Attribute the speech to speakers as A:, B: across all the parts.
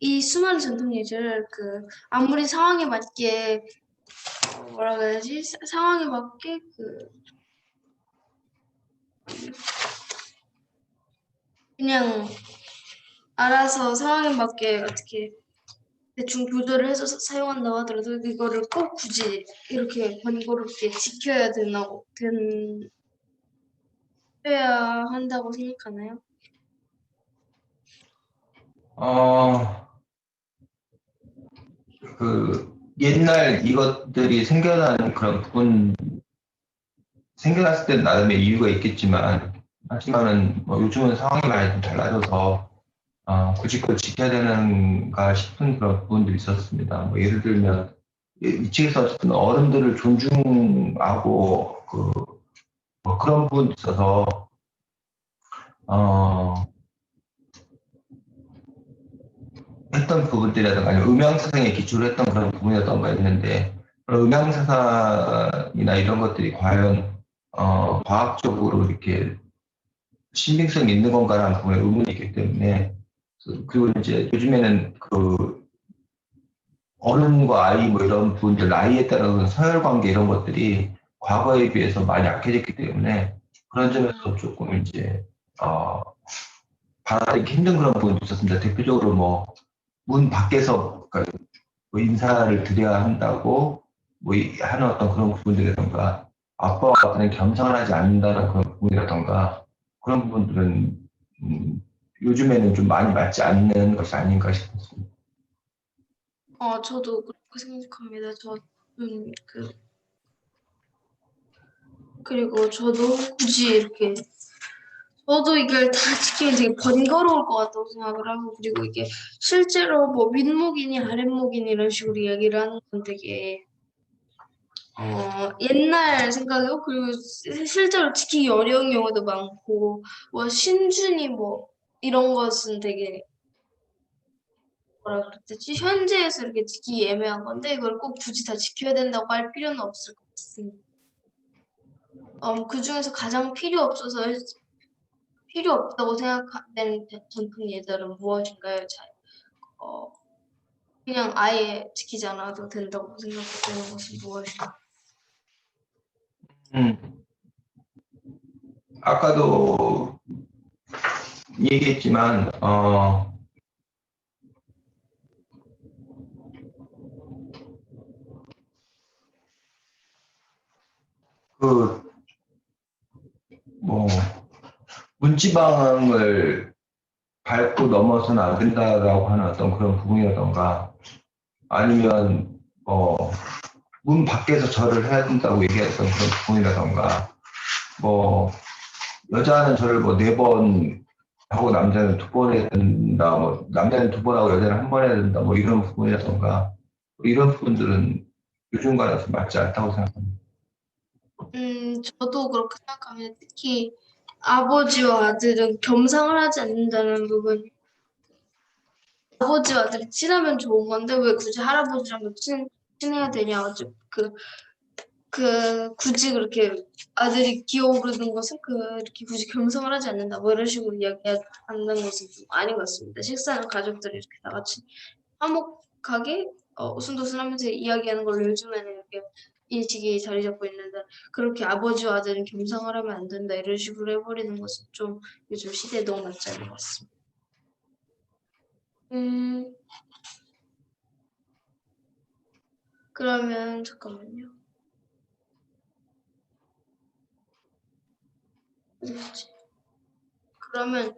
A: 이 수많은 전통 예절을 아무리 상황에 맞게 뭐라 그래야지? 상황에 맞게 그냥 알아서 상황에 맞게 어떻게 대충 조절을 해서 사용한다고 하더라도 이거를 꼭 굳이 이렇게 번거롭게 지켜야 해야 한다고 생각하나요?
B: 옛날 이것들이 생겨났을 때는 나름의 이유가 있겠지만, 하지만은 뭐 요즘은 상황이 많이 좀 달라져서, 굳이 그걸 지켜야 되는가 싶은 그런 부분도 있었습니다. 뭐 예를 들면, 이 측에서 어쨌든 어른들을 존중하고, 뭐 그런 부분도 있어서, 어, 했던 부분들이라든가 아니면 음양사상에 기초를 했던 그런 부분이었던가 있는데 그런 음양사상이나 이런 것들이 과연 과학적으로 이렇게 신빙성이 있는 건가라는 부분에 의문이 있기 때문에 그리고 이제 요즘에는 어른과 아이 뭐 이런 부분들 나이에 따른 서열 관계 이런 것들이 과거에 비해서 많이 약해졌기 때문에 그런 점에서 조금 이제 어, 받아들이기 힘든 그런 부분도 있었습니다. 대표적으로 뭐 문 밖에서 그러니까 뭐 인사를 드려야 한다고 하는 어떤 그런 부분들이라던가 아빠와 아빠는 겸상을 하지 않는다는 그런 부분이라던가 그런 부분들은 요즘에는 좀 많이 맞지 않는 것이 아닌가 싶습니다.
A: 저도 그렇게 생각합니다. 그리고 저도 굳이 이렇게 저도 이걸 다 지키면 되게 번거로울 것 같다고 생각을 하고, 그리고 이게 실제로 뭐 윗목이니 아랫목이니 이런 식으로 이야기를 하는 건 되게 옛날 생각이고, 그리고 실제로 지키기 어려운 경우도 많고, 뭐 신준이 뭐 이런 것은 되게 뭐라 그랬지? 현재에서 이렇게 지키기 애매한 건데 이걸 꼭 굳이 다 지켜야 된다고 할 필요는 없을 것 같습니다. 그 중에서 가장 필요 없다고 생각되는 전통 예절은 무엇인가요? 그냥 아예 지키지 않아도 된다고 생각되는 것은 무엇인가요?
B: 음, 아까도 얘기했지만 그 뭐 문지방을 밟고 넘어서는 안 된다라고 하는 어떤 그런 부분이라던가 아니면 문 밖에서 절을 해야 된다고 얘기했던 그런 부분이라던가 뭐 여자는 절을 뭐 4번 하고 남자는 2번 해야 된다 뭐 남자는 2번 하고 여자는 1번 해야 된다 뭐 이런 부분이라던가 이런 부분들은 요즘과는 좀 맞지 않다고 생각합니다.
A: 저도 그렇게 생각합니다. 특히 아버지와 아들은 겸상을 하지 않는다는 부분. 아버지와 아들이 친하면 좋은 건데 왜 굳이 할아버지랑 친해야 되냐. 굳이 그렇게 아들이 기어오르는 것은 이렇게 굳이 겸상을 하지 않는다. 뭐 이런 식으로 이야기하는 것은 좀 아닌 것 같습니다. 식사는 가족들이 이렇게 다 같이 화목하게 오순도순하면서 이야기하는 걸로 요즘에는 이렇게 인식이 자리 잡고 있는데 그렇게 아버지와 아들은 겸상을 하면 안 된다. 이런 식으로 해버리는 것은 좀 요즘 시대에 너무 맞지 않는 것 같습니다. 그러면 잠깐만요. 어디였지? 그러면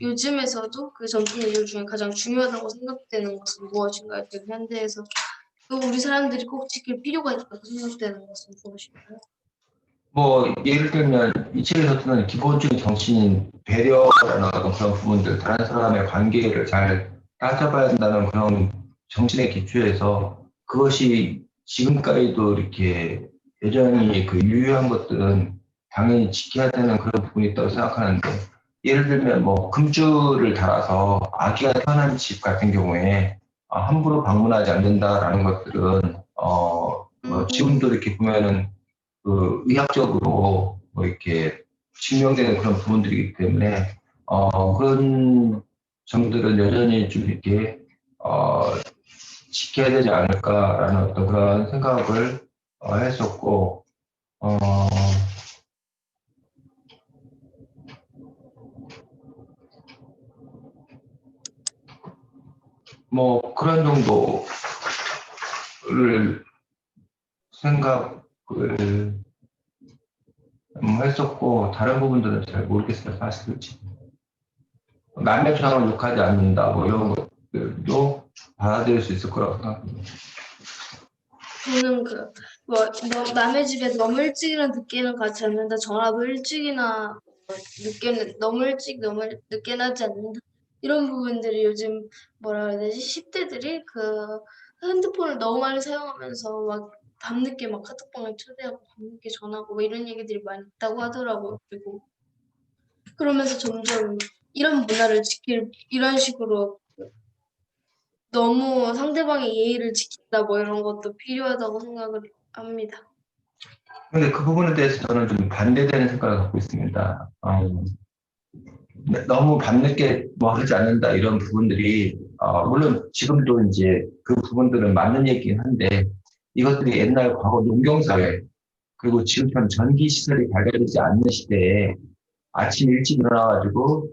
A: 요즘에서도 그 전통 예절 중에 가장 중요하다고 생각되는 것은 무엇인가요? 지금 현대에서 또 우리 사람들이 꼭 지킬 필요가 있다고 생각되는 것은 무엇인가요?
B: 뭐 예를 들면 이 책에서 쓰는 기본적인 정신인 배려라는 어떤 그런 부분들 다른 사람의 관계를 잘 따져봐야 한다는 그런 정신의 기초에서 그것이 지금까지도 이렇게 여전히 유효한 것들은 당연히 지켜야 되는 그런 부분이 있다고 생각하는데 예를 들면 뭐 금주를 달아서 아기가 태어난 집 같은 경우에 함부로 방문하지 않는다라는 것들은 뭐 지금도 이렇게 보면은 의학적으로 뭐 이렇게 증명되는 그런 부분들이기 때문에 그런 점들은 여전히 좀 이렇게 지켜야 되지 않을까라는 어떤 그런 생각을 했었고, 어, 뭐 그런 정도를 생각을 했었고, 다른 부분들은 잘 모르겠어요, 사실. 남의 주장을 욕하지 않는다, 뭐 이런 것들도 받아들일 수 있을 거라고 생각합니다.
A: 저는 남의 집에 너무 일찍이나 늦게는 가지 않는다. 전화도 일찍이나 늦게는 너무 일찍 너무 늦게는 하지 않는다. 이런 부분들이 요즘 뭐라 해야 되지? 10대들이 그 핸드폰을 너무 많이 사용하면서 막 밤늦게 막 카톡방에 초대하고 밤늦게 전화하고 뭐 이런 얘기들이 많이 있다고 하더라고요. 그리고 그러면서 점점 이런 문화를 이런 식으로 너무 상대방의 예의를 지킨다 뭐 이런 것도 필요하다고 생각을 합니다.
B: 근데 그 부분에 대해서 저는 좀 반대되는 생각을 갖고 있습니다. 너무 밤늦게 뭐 하지 않는다 이런 부분들이 물론 지금도 이제 그 부분들은 맞는 얘기긴 한데 이것들이 옛날 과거 농경사회 그리고 지금처럼 전기 시설이 발달되지 않는 시대에 아침 일찍 일어나가지고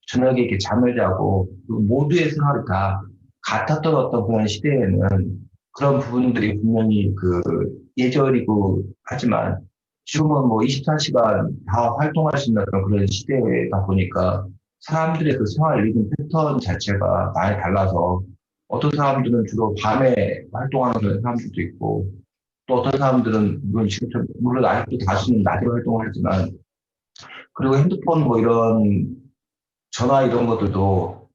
B: 저녁에 이렇게 잠을 자고 모두의 생활이 다 같았던 어떤 그런 시대에는 그런 부분들이 분명히 그 예절이고 하지만 지금은 뭐 24시간 다 활동할 수 있는 그런 시대다 보니까 사람들의 그 생활 리듬 패턴 자체가 많이 달라서 어떤 사람들은 주로 밤에 활동하는 그런 사람들도 있고 또 어떤 사람들은 물론 지금처럼 물론 아직도 다수는 낮에 활동을 하지만 그리고 핸드폰 뭐 이런 전화 이런 것들도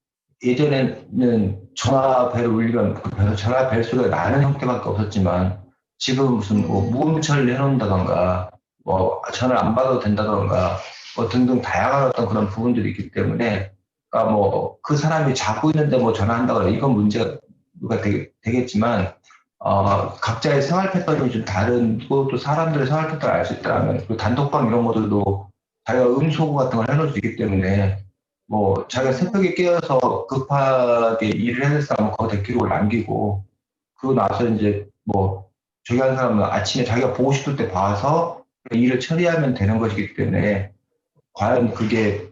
B: 예전에는 전화 벨 울리면 전화 벨 소리가 나는 형태밖에 없었지만 지금 무슨 뭐 무음 처리를 해놓는다던가 뭐 전화를 안 받아도 된다던가 뭐 등등 다양한 어떤 그런 부분들이 있기 때문에 그러니까 뭐 그 사람이 자고 있는데 뭐 전화한다거나 이건 문제가 되겠지만 각자의 생활 패턴이 좀 다르고 또 사람들의 생활 패턴을 알 수 있다면 그 단톡방 이런 것들도 자기가 음소거 같은 걸 해놓을 수 있기 때문에 뭐 자기가 새벽에 깨어서 급하게 일을 해서 뭐 거기다 기록을 남기고 그러고 나서 이제 뭐 저기 하는 사람은 아침에 자기가 보고 싶을 때 봐서 일을 처리하면 되는 것이기 때문에 과연 그게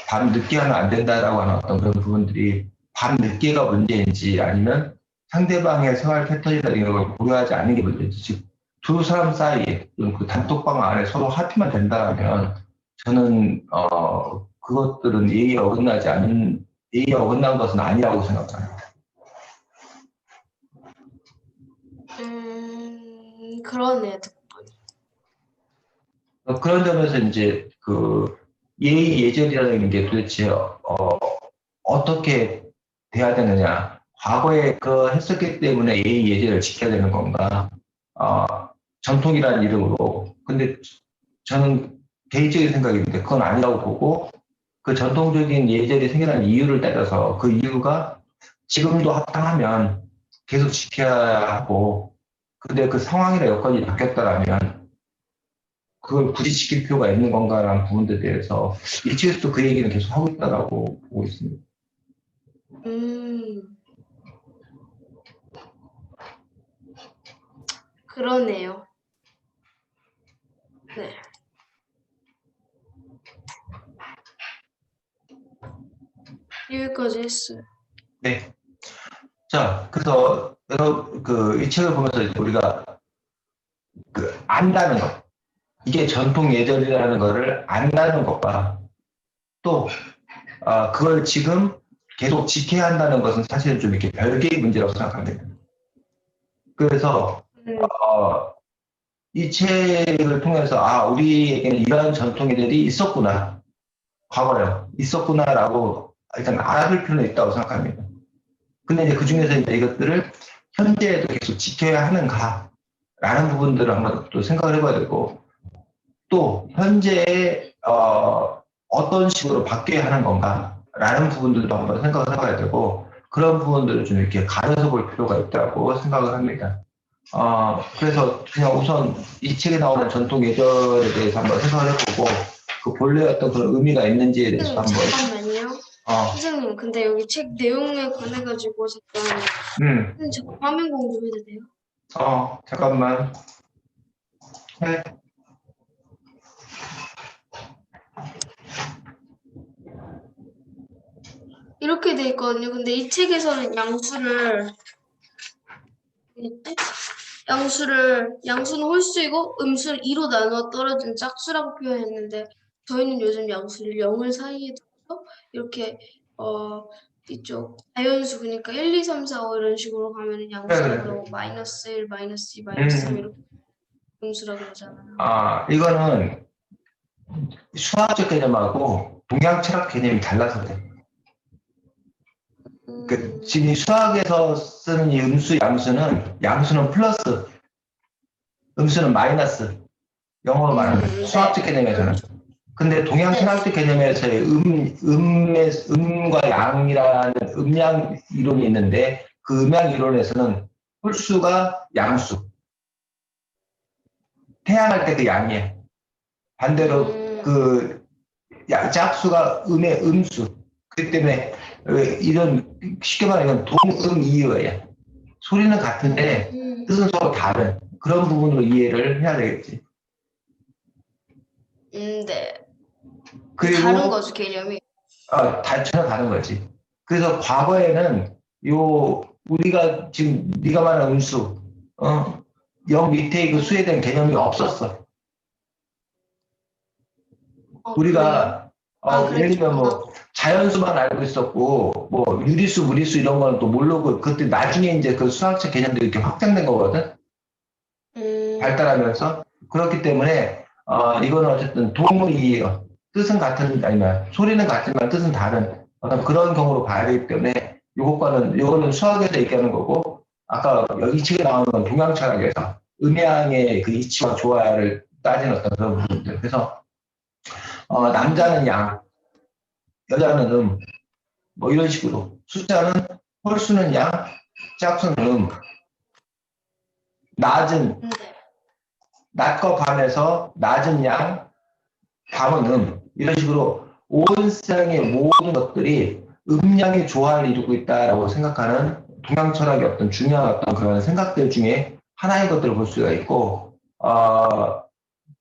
B: 밤 늦게 하면 안 된다라고 하는 어떤 그런 부분들이 밤 늦게가 문제인지 아니면 상대방의 생활 패턴이나 이런 걸 고려하지 않는 게 문제인지 즉 두 사람 사이에 그 단톡방 안에 서로 합의만 된다면 저는 그것들은 예의에 어긋난 것은 아니라고 생각합니다.
A: 그러네요.
B: 그런 점에서 이제 그 예의 예절이라는 게 도대체 어떻게 돼야 되느냐? 과거에 그 했었기 때문에 예의 예절을 지켜야 되는 건가? 어, 전통이라는 이름으로. 근데 저는 개인적인 생각인데 그건 아니라고 보고 그 전통적인 예절이 생겨난 이유를 따져서 그 이유가 지금도 합당하면 계속 지켜야 하고 근데 그 상황이나 여건이 바뀌었다라면 그걸 굳이 지킬 필요가 있는 건가라는 부분들에 대해서 일찍에서도 그 얘기는 계속 하고 있다라고 보고 있습니다.
A: 그러네요. 네. 여기까지 했어요.
B: 네. 자, 그래서 이 책을 보면서 우리가 안다는 것, 이게 전통 예절이라는 거를 안다는 것과 또 그걸 지금 계속 지켜야 한다는 것은 사실은 좀 이렇게 별개의 문제라고 생각합니다. 그래서 이 책을 통해서 우리에게는 이러한 전통들이 있었구나, 과거에 있었구나라고 일단 알아볼 필요는 있다고 생각합니다. 근데 이제 그 중에서 이제 이것들을 현재에도 계속 지켜야 하는가라는 부분들을 한번 또 생각을 해봐야 되고 또 현재에 어떤 식으로 바뀌어야 하는 건가라는 부분들도 한번 생각을 해봐야 되고 그런 부분들을 좀 이렇게 가려서 볼 필요가 있다고 생각을 합니다. 그래서 그냥 우선 이 책에 나오는 전통 예절에 대해서 한번 생각을 해보고 그 본래 어떤 그런 의미가 있는지에 대해서 한번
A: 잠깐만요. 선생님, 근데 여기 책 내용에 관해가지고 잠깐, 선생님, 잠깐 화면 공유 좀 해도 돼요?
B: 잠깐만. 네.
A: 이렇게 돼 있거든요. 근데 이 책에서는 양수는 홀수이고 음수를 2로 나누어 떨어진 짝수라고 표현했는데 저희는 요즘 양수를 0을 사이에 두고 이렇게 이쪽 자연수 그러니까 1, 2, 3, 4, 5 이런 식으로 가면은 양수라
B: 그래.
A: 그러고 마이너스 1, 마이너스 2, 마이너스 3 이렇게 음수라 그러잖아요.
B: 이거는 수학적 개념하고 동양 철학 개념이 달라서 그래. 지금 이 수학에서 쓰는 이 음수, 양수는, 양수는 플러스, 음수는 마이너스. 영어로 말하면 수학적 개념에서는. 근데 동양 철학적 개념에서의 음과 양이라는 음양 이론이 있는데 그 음양 이론에서는 홀수가 양수. 태양할 때 그 양이야. 반대로 그 짝수가 음의 음수. 그렇기 때문에 이런 쉽게 말하면 동음이어야 소리는 같은데 뜻은 서로 다른 그런 부분으로 이해를 해야 되겠지.
A: 네.
B: 그리고
A: 다른 거죠, 개념이.
B: 전혀 다른 거지. 그래서 과거에는 우리가 지금 네가 말한 음수, 0 밑에 그 수에 대한 개념이 없었어. 우리가 예를 들면 뭐 자연수만 알고 있었고 뭐 유리수, 무리수 이런 거는 또 모르고 그때 나중에 이제 그 수학적 개념들이 이렇게 확장된 거거든. 발달하면서 그렇기 때문에 이거는 어쨌든 동물이에요. 뜻은 같은 아니면 소리는 같지만 뜻은 다른 어떤 그런 경우로 봐야 되기 때문에 요거는 수학에서 얘기하는 거고 아까 여기 책에 나오는 건 동양 철학에서 음양의 그 이치와 조화를 따지는 어떤 그런 부분들. 그래서 남자는 양, 여자는 뭐 이런 식으로 숫자는 홀수는 양, 짝수는 낮과 밤에서 낮은 양, 밤은 이런 식으로 온 세상의 모든 것들이 음양의 조화를 이루고 있다라고 생각하는 동양 철학의 어떤 중요한 어떤 그런 생각들 중에 하나의 것들을 볼 수가 있고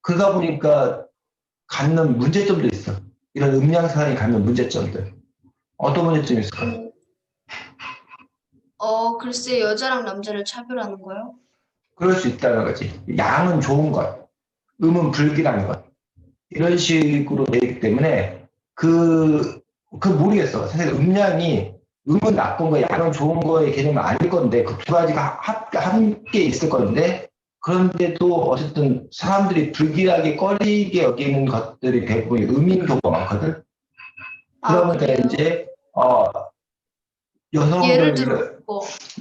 B: 그러다 보니까 갖는 문제점도 있어. 이런 음양 사상이 갖는 문제점들. 어떤 문제점이 있을까?
A: 글쎄 여자랑 남자를 차별하는 거요?
B: 그럴 수 있다는 거지. 양은 좋은 것, 음은 불길한 것. 이런 식으로 되기 때문에 모르겠어. 사실 음은 나쁜 거, 양은 좋은 거의 개념은 아닐 건데 그 두 가지가 함께 있을 건데 그런데도 어쨌든 사람들이 불길하게 꺼리게 여기는 것들이 대부분 음인 경우가 많거든. 그러니까 이제 여성들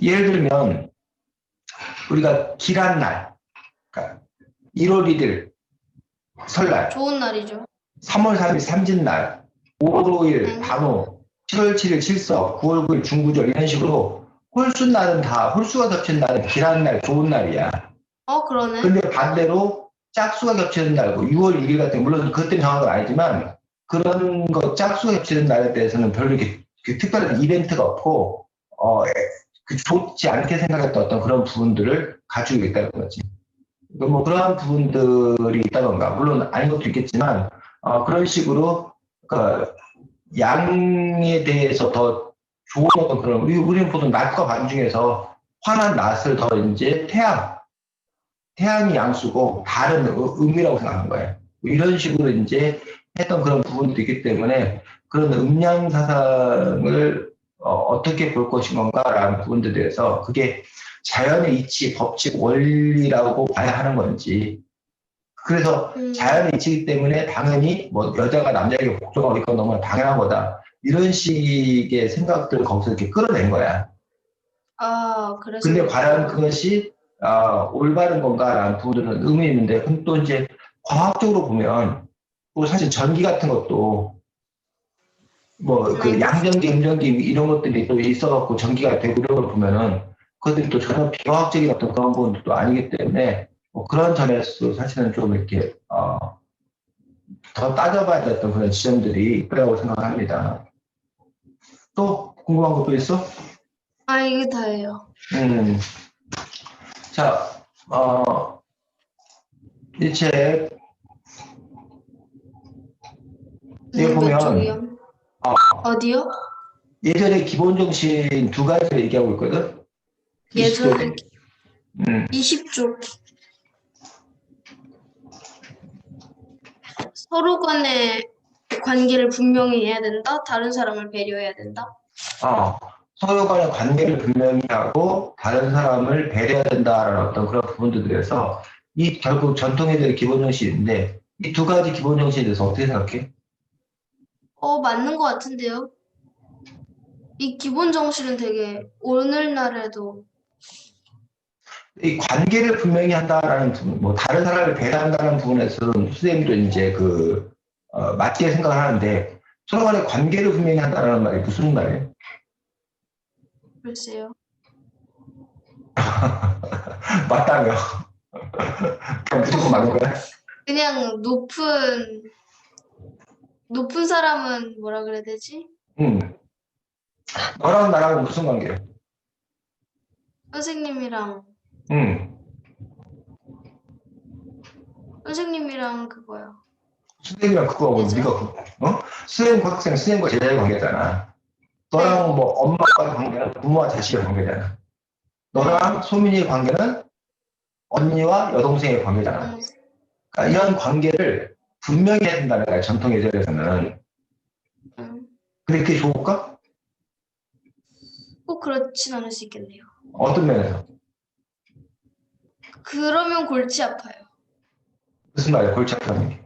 B: 예를 들면 우리가 길한 날, 그러니까 1월 1일 설날,
A: 좋은 날이죠.
B: 3월 3일 삼진날, 5월 5일 단오, 7월 7일 칠석, 9월 9일 중구절 이런 식으로 홀수날은 다 홀수가 겹친 날은 길한 날, 좋은 날이야.
A: 그러네.
B: 근데 반대로 짝수가 겹치는 날고 6월 1일 같은 물론 그때는 정확한 건 아니지만 그런 거 짝수가 겹치는 날에 대해서는 별로 이렇게 특별한 이벤트가 없고 좋지 않게 생각했던 어떤 그런 부분들을 가지고 있다는 거지. 뭐 그러한 부분들이 있다던가 물론 아닌 것도 있겠지만 그런 식으로 그러니까 양에 대해서 더 좋은 어떤 그런 우리는 보통 낮과 밤 중에서 환한 낮을 더 이제 태양이 양수고 다른 음이라고 생각하는 거예요. 이런 식으로 이제 했던 그런 부분도 있기 때문에 그런 음양 사상을 어떻게 볼 것인가라는 부분들에 대해서 그게 자연의 이치, 법칙, 원리라고 봐야 하는 건지 그래서 자연의 이치이기 때문에 당연히 뭐 여자가 남자에게 복종하고 있건 너무 당연한 거다. 이런 식의 생각들을 거기서 이렇게 끌어낸 거야.
A: 그래서.
B: 근데 과연 그것이 올바른 건가라는 부분들은 의문이 있는데, 또 이제 과학적으로 보면, 또 사실 전기 같은 것도 뭐 그 양전기, 음전기 이런 것들이 또 있어갖고 전기가 되고 이런 걸 보면은 그것들이 또 전혀 비과학적인 어떤 그런 부분도 아니기 때문에 뭐 그런 점에서 사실은 좀 이렇게 더 따져봐야 됐던 그런 지점들이 있다고 생각합니다. 또 궁금한 거 또 있어?
A: 아, 이게 다예요.
B: 음, 자, 이 책, 이거
A: 네, 몇
B: 보면,
A: 쪽이요? 어디요?
B: 예전에 기본 정신 두 가지를 얘기하고 있거든? 20쪽에.
A: 예전에 20쪽. 서로 간의 관계를 분명히 해야 된다. 다른 사람을 배려해야 된다.
B: 서로 간의 관계를 분명히 하고 다른 사람을 배려해야 된다라는 어떤 그런 부분들에서 이 결국 전통의들의 기본 정신인데 이 두 가지 기본 정신에 대해서 어떻게 생각해?
A: 맞는 것 같은데요. 이 기본 정신은 되게 오늘날에도
B: 이 관계를 분명히 한다라는 부분, 뭐 다른 사람을 배려한다는 부분에서는 선생님도 이제 맞게 생각을 하는데 서로 간의 관계를 분명히 한다는 말이 무슨 말이에요?
A: 글쎄요.
B: 맞다며. 그럼 무조건 맞는 거야?
A: 그냥 높은 사람은 뭐라 그래야 되지?
B: 응. 너랑 나랑 무슨 관계야?
A: 선생님이랑
B: 응.
A: 그거요.
B: 선생님이랑 그거하고
A: 제자?
B: 네가 선생님과 학생, 선생님과 제자의 관계잖아.
A: 네.
B: 너랑 뭐 엄마와의 관계는 부모와 자식의 관계잖아.
A: 네.
B: 너랑 소민이의 관계는 언니와 여동생의 관계잖아.
A: 음,
B: 그러니까 이런
A: 네.
B: 관계를 분명히 해야 된다는 거야, 전통 예절에서는.
A: 음,
B: 근데 그게 좋을까?
A: 꼭 그렇진 않을 수 있겠네요.
B: 어떤 면에서?
A: 그러면 골치 아파요.
B: 무슨 말이야, 골치 아프다는 게.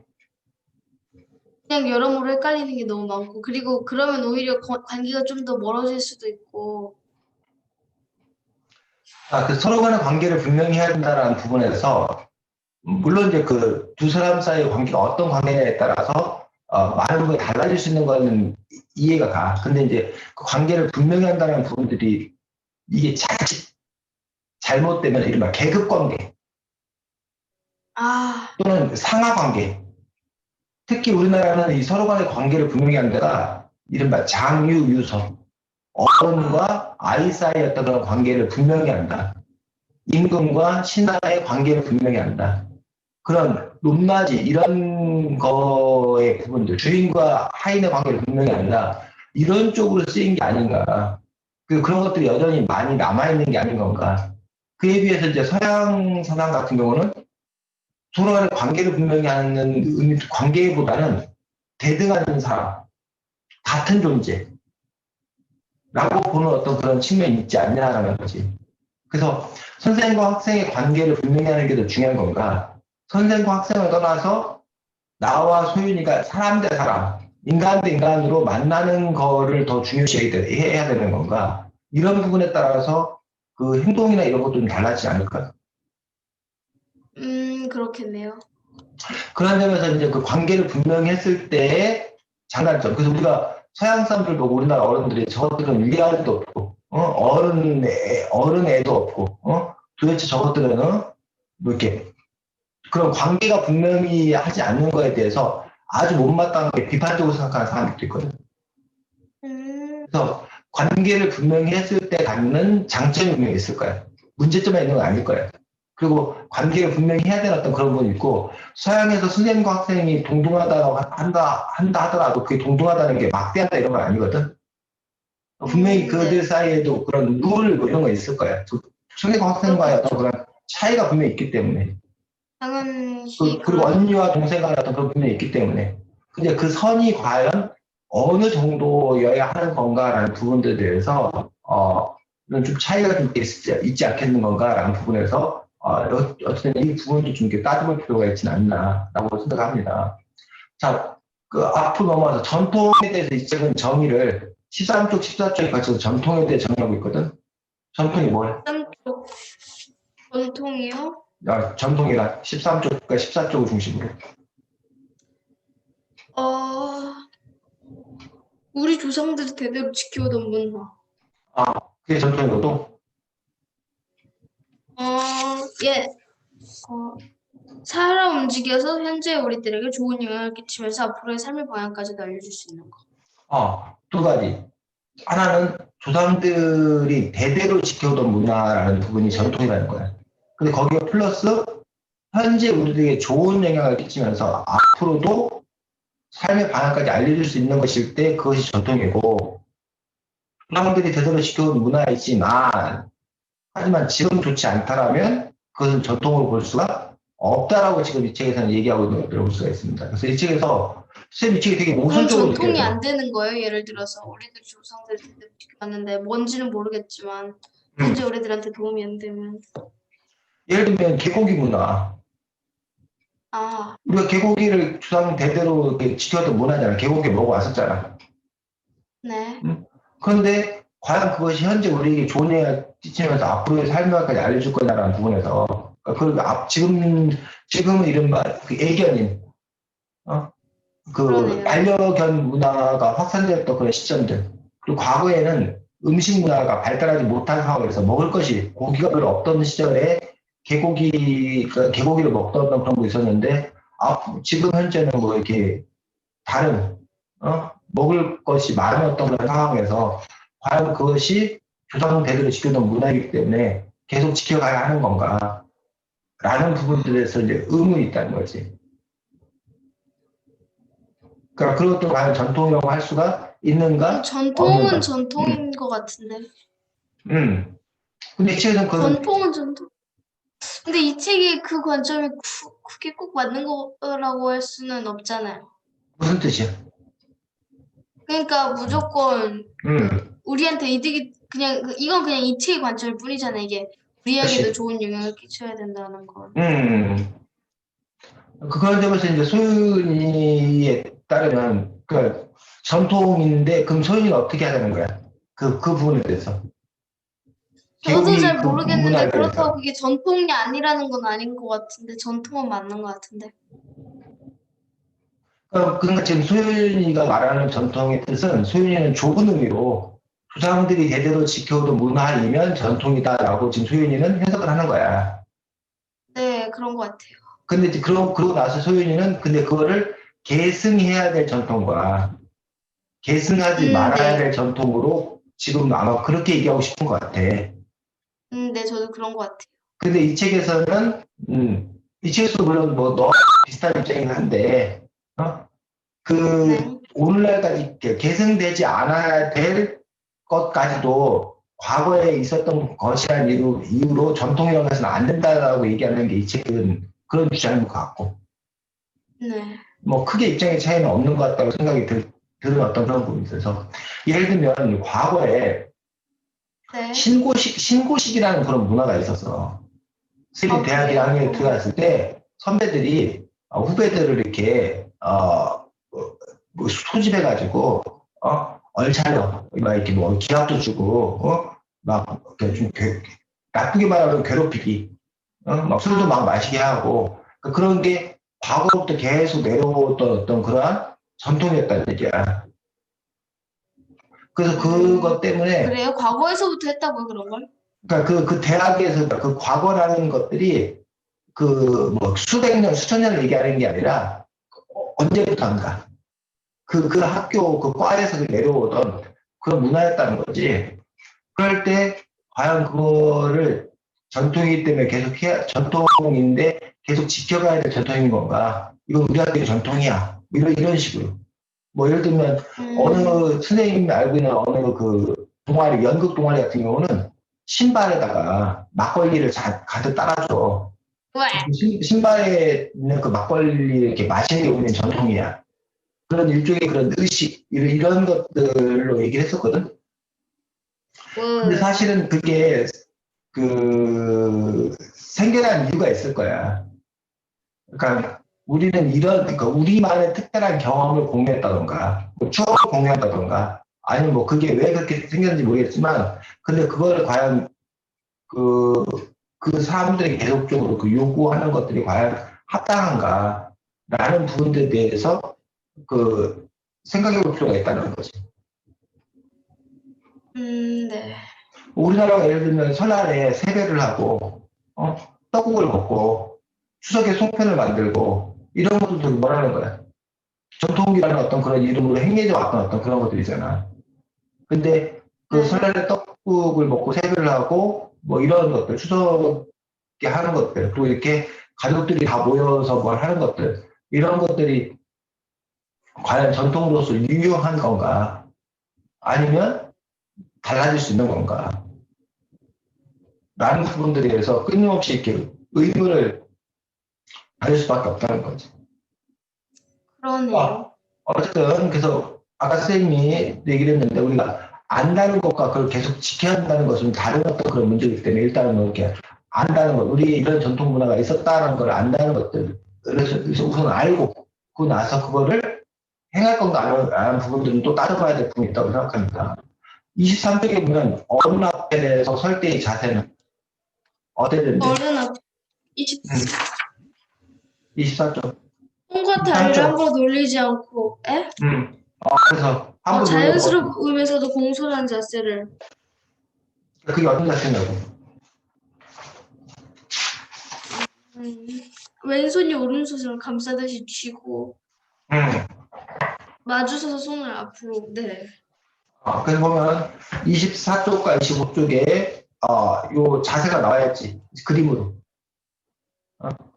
A: 그냥 여러모로 헷갈리는 게 너무 많고, 그리고 그러면 오히려 관계가 좀 더 멀어질 수도 있고,
B: 그 서로 간의 관계를 분명히 해야 된다는 부분에서, 물론 이제 그 두 사람 사이의 관계가 어떤 관계냐에 따라서, 많은 부분이 달라질 수 있는 거는 이해가 가. 근데 이제 그 관계를 분명히 한다는 부분들이 이게 자칫 잘못되면 이른바 계급 관계
A: 아,
B: 또는 상하 관계. 특히 우리나라는 이 서로 간의 관계를 분명히 하는 데가 이른바 장유유서. 어른과 아이 사이의 어떤 그런 관계를 분명히 한다. 임금과 신하의 관계를 분명히 한다. 그런 높낮이 이런 거의 부분들, 주인과 하인의 관계를 분명히 한다. 이런 쪽으로 쓰인 게 아닌가. 그런 것들이 여전히 많이 남아있는 게 아닌 건가. 그에 비해서 이제 서양 사상 같은 경우는 서로 간의 관계를 분명히 하는 의미, 관계보다는 대등한 사람, 같은 존재라고 보는 어떤 그런 측면이 있지 않냐라는 거지. 그래서 선생과 학생의 관계를 분명히 하는 게 더 중요한 건가? 선생과 학생을 떠나서 나와 소윤이가 사람 대 사람, 인간 대 인간으로 만나는 거를 더 중요시해야 되는 건가? 이런 부분에 따라서 그 행동이나 이런 것도 좀 달라지지 않을까?
A: 그렇겠네요.
B: 그런 점에서 이제 그 관계를 분명히 했을 때의 장단점. 그래서 우리가 서양 사람들 보고 우리나라 어른들이 저것들은 위아래도 없고, 어른 애도 없고, 도대체 저것들은, 뭐 이렇게 그런 관계가 분명히 하지 않는 거에 대해서 아주 못마땅하게 비판적으로 생각하는 사람들도 있거든.
A: 음,
B: 그래서 관계를 분명히 했을 때 갖는 장점이 분명히 있을 거야. 문제점이 있는 건 아닐 거야. 그리고 관계를 분명히 해야 되는 어떤 그런 부분이 있고, 서양에서 선생님과 학생이 동등하다고 한다 하더라도 그게 동등하다는 게 막대하다 이런 건 아니거든. 분명히 그들
A: 네.
B: 사이에도 그런 룰 뭐 이런 거 있을 거야. 선생님과 학생과의 어떤
A: 그렇겠죠.
B: 그런 차이가 분명히 있기 때문에.
A: 당연히
B: 그리고
A: 그럴,
B: 언니와 동생 간의 어떤 그런 분명히 있기 때문에. 근데 그 선이 과연 어느 정도여야 하는 건가라는 부분들에 대해서, 좀 차이가 좀 있지 않겠는 건가라는 부분에서, 어쨌든 이 부분도 좀 이렇게 따져볼 필요가 있지는 않나라고 생각합니다. 자, 그 앞으로 넘어와서 전통에 대해서 이 책은 정의를 13쪽, 14쪽에 걸쳐서 전통에 대해 정의하고 있거든. 전통이 뭐야?
A: 쪽 전통이요?
B: 전통이란 13쪽과 14쪽을 중심으로.
A: 어, 우리 조상들이 대대로 지켜오던 문화.
B: 그게 전통이거든.
A: 어, 예. 살아 움직여서 현재 우리들에게 좋은 영향을 끼치면서 앞으로의 삶의 방향까지도 알려줄 수 있는 거.
B: 두 가지. 하나는 조상들이 대대로 지켜오던 문화라는 부분이 전통이라는 거야. 근데 거기에 플러스 현재 우리들에게 좋은 영향을 끼치면서 앞으로도 삶의 방향까지 알려줄 수 있는 것일 때 그것이 전통이고, 조상들이 대대로 지켜온 문화이지만 하지만 지금 좋지 않다라면 그것은 전통으로 볼 수가 없다라고 지금 이 책에서는 얘기하고 있는 것들을 볼 수가 있습니다. 그래서 이 책에서 쌤이 책이 되게
A: 그럼
B: 모순적으로
A: 전통이 안
B: 느껴져요.
A: 되는 거예요? 예를 들어서 우리들 조상들 때부터 지켜왔는데 뭔지는 모르겠지만
B: 음.
A: 현재 우리들한테 도움이 안 되면
B: 예를 들면 개고기 문화.
A: 아,
B: 우리가 개고기를 조상 대대로 이렇게 지켜왔던 문화잖아. 개고기 먹어왔었잖아.
A: 네.
B: 그런데 과연 그것이 현재 우리에게 좋은 영향을 끼치면서 앞으로의 삶까지 알려줄 거냐라는 부분에서 지금은 이른바 그 애견인, 어? 그
A: 그러네요.
B: 반려견 문화가 확산되었던 그런 시점들, 그리고 과거에는 음식 문화가 발달하지 못한 상황에서 먹을 것이 고기가 별로 없던 시절에 개고기를 먹던 그런 거 있었는데, 지금 현재는 뭐 이렇게 다른 먹을 것이 많았던 그런 상황에서 과연 그것이 조상 대대로 지켜던 문화이기 때문에 계속 지켜가야 하는 건가 라는 부분들에서 이제 의문이 있다는 거지. 그러니까 그것도 과연 전통이라고 할 수가 있는가
A: 전통은
B: 없는가.
A: 전통인 것 같은데.
B: 음. 근데 이 책에서는 그
A: 전통은 전통. 근데 이 책이 그 관점이 그게 꼭 맞는 거라고 할 수는 없잖아요.
B: 무슨 뜻이야?
A: 그러니까 무조건
B: 음.
A: 우리한테 이득이 그냥 이건 그냥 이 책의 관점일 뿐이잖아요. 이게 우리에게도
B: 그렇지.
A: 좋은 영향을 끼쳐야 된다는 건.
B: 음. 그런 점에서 이제 소윤이에 따르면 그 전통인데 그럼 소윤이가 어떻게 하자는 거야? 그 부분에 대해서.
A: 저도
B: 개고기
A: 잘
B: 그
A: 모르겠는데
B: 문화에
A: 그렇다고
B: 대해서.
A: 그게 전통이 아니라는 건 아닌 것 같은데 전통은 맞는 것 같은데.
B: 그러니까 지금 소윤이가 말하는 전통의 뜻은 소윤이는 좁은 의미로 조상들이 대대로 지켜오던 문화이면 전통이다라고 지금 소윤이는 해석을 하는 거야.
A: 네, 그런 것 같아요.
B: 근데 이제 그러고 나서 소윤이는 근데 그거를 계승해야 될 전통과 계승하지 말아야
A: 네.
B: 될 전통으로 지금 아마 그렇게 얘기하고 싶은 것 같아.
A: 네, 저도 그런 것 같아요.
B: 근데 이 책에서는 이 책에서 물론 뭐 너 비슷한 입장이긴 한데 그
A: 네.
B: 오늘날까지 계승되지 않아야 될 것까지도 과거에 있었던 것이라는 이유로 전통이라고 해서는 안 된다라고 얘기하는 게 이 책은 그런 주장인 것 같고
A: 네.
B: 뭐 크게 입장의 차이는 없는 것 같다고 생각이 드는 어떤 그런 부분이 있어서 예를 들면 과거에
A: 네.
B: 신고식이라는 그런 문화가 있었어. 스리
A: 아,
B: 대학
A: 그래요?
B: 1학년에 들어갔을 때 선배들이 후배들을 이렇게 뭐 소집해가지고 얼차려 막 이렇게 뭐 기합도 주고 막 이렇게 좀 나쁘게 말하면 괴롭히기 막 술도 막
A: 아,
B: 마시게 하고 그런 게 과거부터 계속 내려오던 어떤 그러한 전통이었다는 얘기야. 그래서 그것 때문에
A: 그래요? 과거에서부터 했다고요, 그런 걸?
B: 그러니까 그 대학에서 그 과거라는 것들이 그 뭐 수백 년, 수천 년을 얘기하는 게 아니라 언제부터인가 그 학교 그 과에서 내려오던 그런 문화였다는 거지. 그럴 때 과연 그거를 전통이기 때문에 계속 전통인데 계속 지켜가야 될 전통인 건가? 이건 우리 학교의 전통이야. 이런 식으로. 뭐 예를 들면
A: 음,
B: 어느 선생님이 알고 있는 어느 그 동아리, 연극 동아리 같은 경우는 신발에다가 막걸리를 가득 따라줘.
A: 왜?
B: 신발에 있는 그 막걸리 이렇게 마시는 게 우리는 전통이야. 그런 일종의 그런 의식, 이런 것들로 얘기를 했었거든. 근데
A: 왜?
B: 사실은 그게 생겨난 이유가 있을 거야. 그러니까 우리는 그러니까 우리만의 특별한 경험을 공유했다던가, 뭐 추억을 공유한다던가, 아니면 뭐 그게 왜 그렇게 생겼는지 모르겠지만, 근데 그거를 과연 그, 그 사람들이 계속적으로 그 요구하는 것들이 과연 합당한가, 라는 부분들에 대해서 생각해 볼 필요가 있다는 거지.
A: 네.
B: 우리나라가 예를 들면 설날에 세배를 하고, 떡국을 먹고, 추석에 송편을 만들고, 이런 것들도 뭐라는 거야. 전통이라는 어떤 그런 이름으로 행해져 왔던 어떤 그런 것들이잖아. 근데 그
A: 네.
B: 설날에 떡국을 먹고 세배를 하고 뭐 이런 것들, 추석에 하는 것들, 그리고 이렇게 가족들이 다 모여서 뭘 하는 것들, 이런 것들이 과연 전통으로서 유효한 건가? 아니면 달라질 수 있는 건가? 라는 부분들에 대해서 끊임없이 이렇게 의문을 가질 수밖에 없다는 거지.
A: 그러네요.
B: 어쨌든 그래서 아까 선생님이 얘기를 했는데 우리가 안다는 것과 그걸 계속 지켜야 한다는 것은 다른 어떤 그런 문제이기 때문에 일단은 뭐 이렇게 안다는 것, 우리 이런 전통 문화가 있었다는 걸 안다는 것들, 그래서 우선 알고 그 나서 그거를 행할 건가 안 하는 부분들은 또 따져봐야 될 부분이 있다고 생각합니다. 23쪽에 보면 어른 앞에 대해서 설 때의 자세는 어떻게 되는데?
A: 어른 앞 20,
B: 24쪽.
A: 손과 다리를
B: 23쪽.
A: 함부로 놀리지 않고, 에?
B: 그래서 한번 놀려서
A: 자연스러우면서도 공손한 자세를.
B: 그게 어떤 자세냐고.
A: 음, 왼손이 오른손을 감싸듯이 쥐고,
B: 음.
A: 마주서서 손을 앞으로, 네.
B: 그래서 보면 24쪽과 25쪽에 요 자세가 나와야지 그림으로.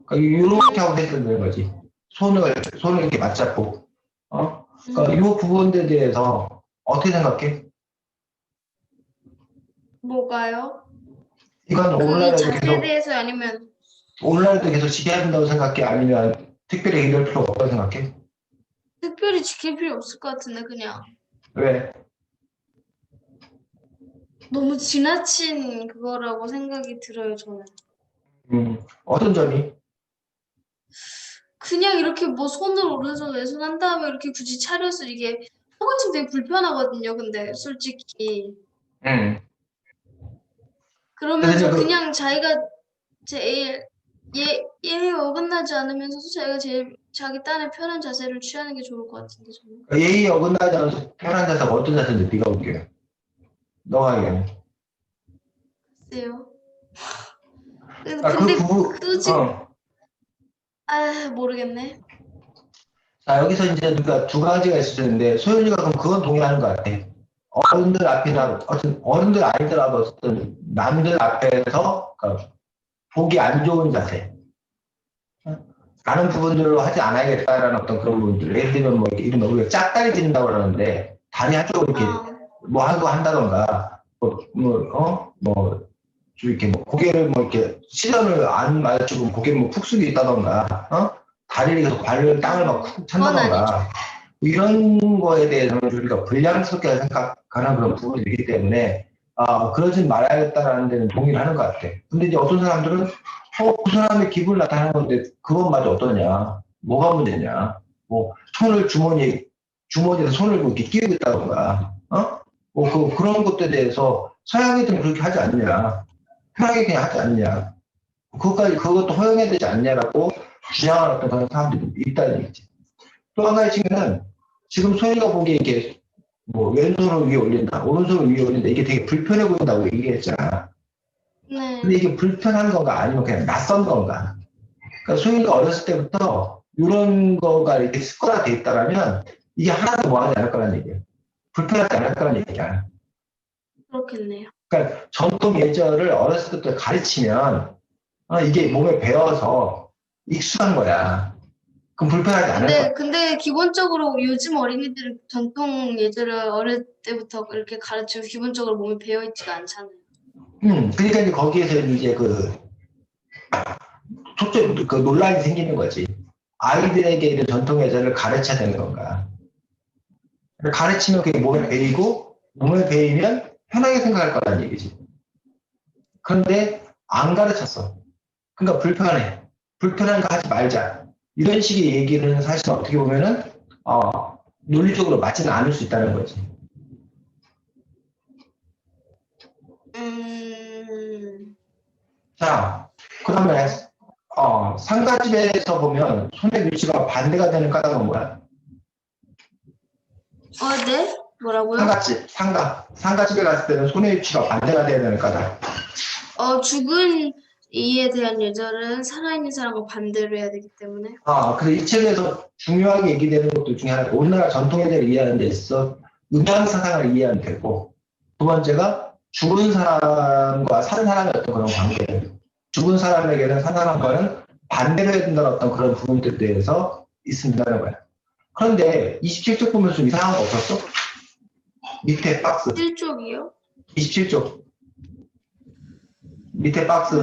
B: 그러니까 이렇게 하고 해야 거지. 손을 이렇게 맞잡고. 그러니까 이 부분들에 대해서 어떻게 생각해?
A: 뭐가요?
B: 이건
A: 그 자세에 대해서 아니면,
B: 오늘날도 계속 지켜야 된다고 생각해? 아니면 특별히 이럴 필요가 없다고 생각해?
A: 특별히 지킬 필요 없을 것 같은데, 그냥.
B: 왜?
A: 너무 지나친 그거라고 생각이 들어요, 저는.
B: 어떤 점이?
A: 그냥 이렇게 뭐 손을 오른손 왼손 한 다음에 이렇게 굳이 차려서 이게 하고쯤 되게 불편하거든요. 근데 솔직히
B: 음. 그래서
A: 그러면서 그냥 자기가 제일 예에 어긋나지 않으면서도 자기가 제일 자기 딴에 편한 자세를 취하는 게 좋을 것 같은데 저는.
B: 예의 어긋나지 않아서 편한 자세가 어떤 자세인데 네가 볼게. 너가 얘기해.
A: 글쎄요.
B: 그
A: 근데
B: 부분,
A: 굳이 모르겠네.
B: 자, 여기서 이제 우리가 두 가지가 있을 텐데, 소연이가 그럼 그건 동의하는 것 같아. 어른들 앞이나, 어떤, 어른들 아니더라도 어쨌든 남들 앞에서, 그러니까 보기 안 좋은 자세. 라는 부분들로 하지 않아야겠다라는 어떤 그런 부분들. 예를 들면 뭐, 이렇게 이런 우리가 짝다리 짓는다고 그러는데, 다리 한쪽으로 이렇게
A: 아,
B: 뭐 하고 한다던가, 좀 이렇게 뭐 고개를 뭐 이렇게 시선을 안 맞추고 고개를 뭐 푹 숙여 있다던가, 다리를 계속 발을 땅을 막 쿡
A: 그건 아니죠.
B: 찬다던가, 이런 거에 대해서는 우리가 불량스럽게 생각하는 그런 부분이기 때문에, 그러지 말아야겠다라는 데는 동의를 하는 것 같아. 근데 이제 어떤 사람들은, 그 사람의 기분을 나타내는 건데, 그것마저 어떠냐, 뭐가 문제냐, 뭐, 주머니에서 손을 이렇게 끼우고 있다던가, 그런 것들에 대해서 서양애들은 그렇게 하지 않냐. 편하게 그냥 하지 않냐. 그것도 허용해야 되지 않냐라고 주장하는 어떤 그런 사람들이 있다는 얘기지. 또 한 가지 측면은 지금 소희가 보기에 이게 뭐 왼손을 위에 올린다, 오른손을 위에 올린다, 이게 되게 불편해 보인다고 얘기했잖아.
A: 네.
B: 근데 이게 불편한 건가 아니면 그냥 낯선 건가. 그러니까 소희가 어렸을 때부터 이런 거가 이렇게 습관화돼 있다라면 이게 하나도 뭐하지 않을 거란 얘기야. 불편하지 않을 거란 얘기야.
A: 그렇겠네요.
B: 그러니까 전통 예절을 어렸을 때부터 가르치면 이게 몸에 배어서 익숙한 거야. 그럼 불편하지 않을 거야.
A: 근데 기본적으로 요즘 어린이들은 전통 예절을 어릴 때부터 이렇게 가르치고 기본적으로 몸에 배어 있지가 않잖아요.
B: 그러니까 이제 거기에서 이제 그 논란이 생기는 거지. 아이들에게 이런 전통 예절을 가르쳐야 되는 건가. 가르치면 그게 몸에 배이고, 몸에 배이면 편하게 생각할 거라는 얘기지. 그런데 안 가르쳤어. 그러니까 불편해. 불편한 거 하지 말자. 이런 식의 얘기는 사실 어떻게 보면은, 논리적으로 맞지는 않을 수 있다는 거지. 자, 그러면 상가집에서 보면 손의 위치가 반대가 되는 까닭은 뭐야?
A: 네? 뭐라고요?
B: 상가집에 갔을 때는 손의 위치가 반대가 돼야 되는 까닭.
A: 죽은 이에 대한 예절은 살아있는 사람과 반대로 해야 되기 때문에.
B: 그래서 이 책에서 중요하게 얘기되는 것들 중에 하나, 우리나라 전통예절을 이해하는 데 있어 음양 사상을 이해하면 되고, 두 번째가 죽은 사람과 산 사람의 어떤 그런 관계, 죽은 사람에게는 산 사람과는 반대로 해야 된다는 어떤 그런 부분들에 대해서 있습니다는 거야. 그런데 27쪽 보면 좀 이상한 거 없었어? 밑에 박스,
A: 1쪽이요?
B: 27쪽. 밑에 박스.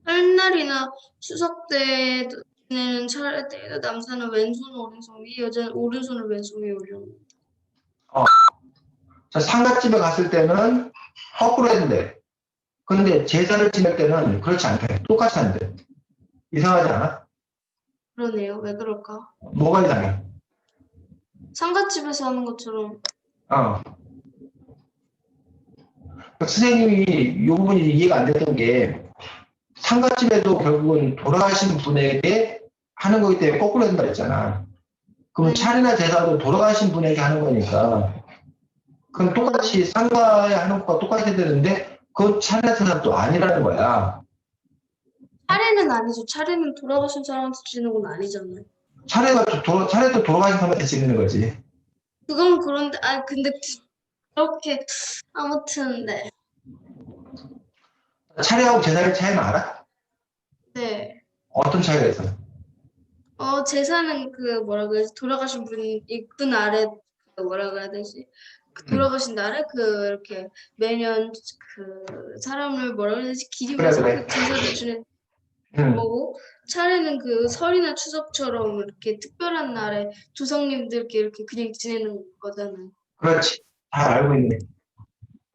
A: 설날이나 추석 때 지내는 차례 때에도 남자는 왼손 오른손 위, 여자는 오른손을 왼손 위에 올려놓는다.
B: 자, 상갓집에 갔을 때는 거꾸로 해도 돼. 그런데 제사를 지낼 때는 그렇지 않대. 똑같이 한대. 이상하지 않아?
A: 그러네요. 왜 그럴까?
B: 뭐가 이상해?
A: 상갓집에서 하는 것처럼.
B: 어. 선생님이 이 부분이 이해가 안 됐던 게 상갓집에도 결국은 돌아가신 분에게 하는 거기 때문에 거꾸로 된다 했잖아. 그럼 차례나 제사도 돌아가신 분에게 하는 거니까 그럼 똑같이 상가에 하는 것과 똑같이 되는데 그 차례 제사도 아니라는 거야.
A: 차례는 아니죠. 차례는 돌아가신 사람한테 주는 건 아니잖아요.
B: 차례도 돌아가신 사람한테 지내는 거지.
A: 그건 그런데, 근데 그렇게, 아무튼, 네.
B: 차례하고 제사의 차이는 알아?
A: 네.
B: 어떤 차이가 있어?
A: 제사는 뭐라 그래야지, 돌아가신 분이 그 날에, 뭐라 그래야 되지? 돌아가신 날에 이렇게 매년 사람을 뭐라 그래야 되지? 기리면서
B: 그래.
A: 제사를 지내는
B: 응.
A: 거고, 차례는 설이나 추석처럼 이렇게 특별한 날에 조상님들께 이렇게 그냥 지내는 거잖아요.
B: 그렇지. 잘 알고 있네.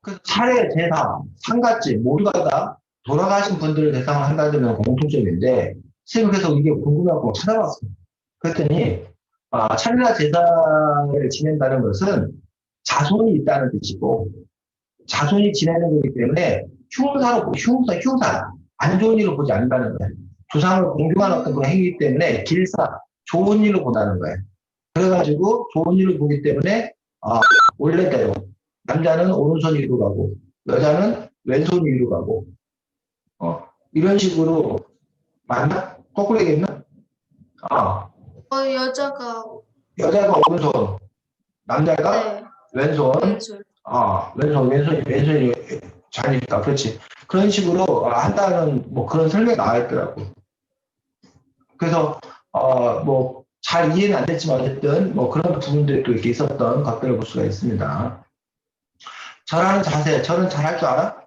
B: 그 차례, 제사, 상갓집 모두가 다 돌아가신 분들을 대상으로 한다는 공통점인데 선생님 그래서 이게 궁금해갖고 찾아봤어. 그랬더니 차례나 제사를 지낸다는 것은 자손이 있다는 뜻이고 자손이 지내는 거기 때문에 흉사 안 좋은 일로 보지 않는다는 거예요. 조상을 공경하는 어떤 그런 행위이기 때문에 길사 좋은 일로 본다는 거예요. 그래가지고 좋은 일을 보기 때문에 원래대로 남자는 오른손 위로 가고 여자는 왼손 위로 가고 이런 식으로 맞나? 거꾸로 얘기했나?
A: 여자가,
B: 여자가 오른손, 남자가
A: 네,
B: 왼손,
A: 왼손.
B: 왼손이 잘 있다. 그렇지. 그런 식으로 한다는 뭐 그런 설명이 나와 있더라고. 그래서 뭐 잘 이해는 안 됐지만 어쨌든 뭐 그런 부분들이 또 이렇게 있었던 것들을 볼 수가 있습니다. 절하는 자세, 절은 잘할 줄 알아?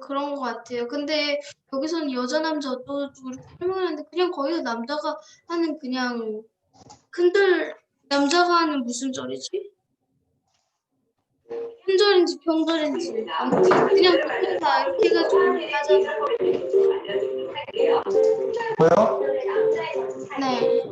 A: 그런 것 같아요. 근데 여기서는 여자, 남자 어쩌고저쩌고 이렇게 설명하는데 그냥 거기서 남자가 하는 그냥 남자가 하는 무슨 절이지? 편절인지 평절인지 아무튼 그냥 다 이렇게 해가지고 하잖아요.
B: 보여?
A: 네.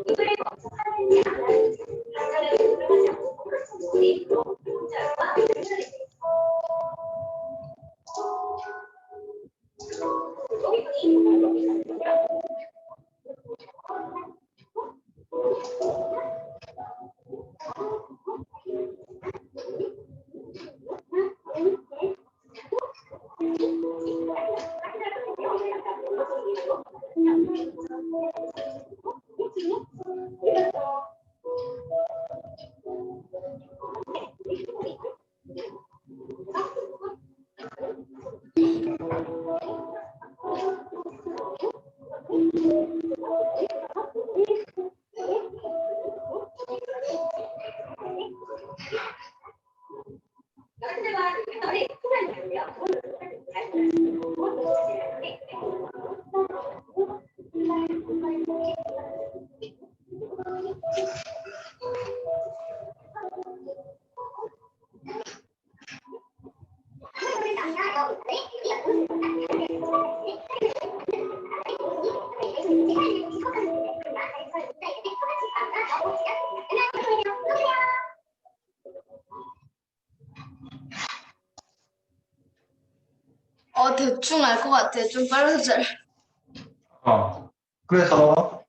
A: 대충 알 것 같아요. 좀 빨라서 잘.
B: 그래서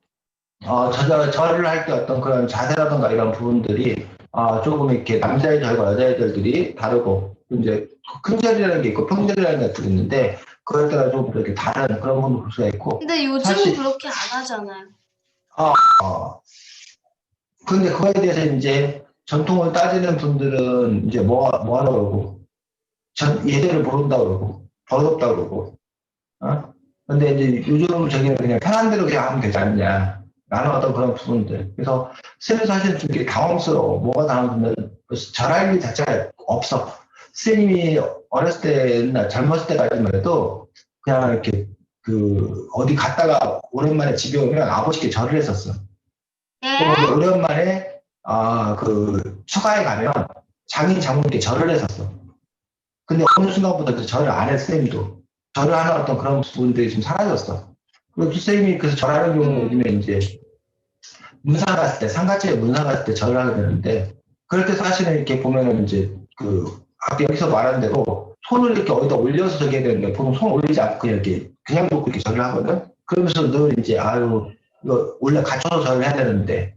B: 절을 할 때 어떤 그런 자세라든가 이런 부분들이 조금 이렇게 남자의 절과 여자의 절들이 다르고 이제 큰 절이라는 게 있고 평절이라는 것들이 있는데 그에 따라 좀 이렇게 다른 그런 부분을 볼 수가 있고
A: 근데 요즘은
B: 사실
A: 그렇게 안 하잖아요.
B: 어, 근데 그거에 대해서 이제 전통을 따지는 분들은 이제 뭐 하라고 그러고, 예대를 모른다고 그러고, 버릇없다고 그러고, 어? 근데 이제 요즘 저기는 그냥 편한 대로 그냥 하면 되지 않냐. 라는 어떤 그런 부분들. 그래서 선생님 사실 좀 되게 당황스러워. 뭐가 당황스러우면 절할 일 자체가 없어. 선생님이 어렸을 때, 옛날 젊었을 때까지만 해도 그냥 이렇게 어디 갔다가 오랜만에 집에 오면 아버지께 절을 했었어. 또
A: 예?
B: 오랜만에 처가에 가면 장인 장모님께 절을 했었어. 근데 어느 순간부터 그 절을 안 해, 선생님도. 절을 하는 어떤 그런 부분들이 좀 사라졌어. 그리고 선생님이 그래서 절하는 경우는 요즘에 이제 문상 갔을 때, 상가집에 문상 갔을 때 절을 하게 되는데, 그럴 때 사실은 이렇게 보면은 이제 아까 여기서 말한 대로 손을 이렇게 어디다 올려서 저기 해야 되는데, 보통 손 올리지 않고 그냥 놓고 이렇게 절을 하거든? 그러면서 늘 이제, 아유, 이거 원래 갖춰서 절을 해야 되는데,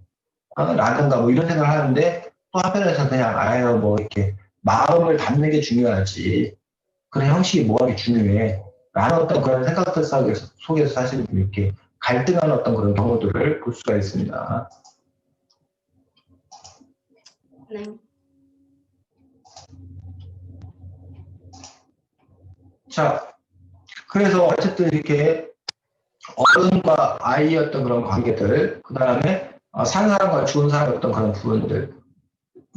B: 라든가 뭐 이런 생각을 하는데, 또 한편에서 그냥, 아유, 뭐 이렇게 마음을 담는 게 중요하지. 그런 형식이 뭐하게 중요해. 라는 어떤 그런 생각들 속에서 사실 이렇게 갈등하는 어떤 그런 경우들을 볼 수가 있습니다.
A: 네.
B: 자, 그래서 어쨌든 이렇게 어른과 아이의 어떤 그런 관계들, 그 다음에 산 사람과 죽은 사람의 어떤 그런 부분들,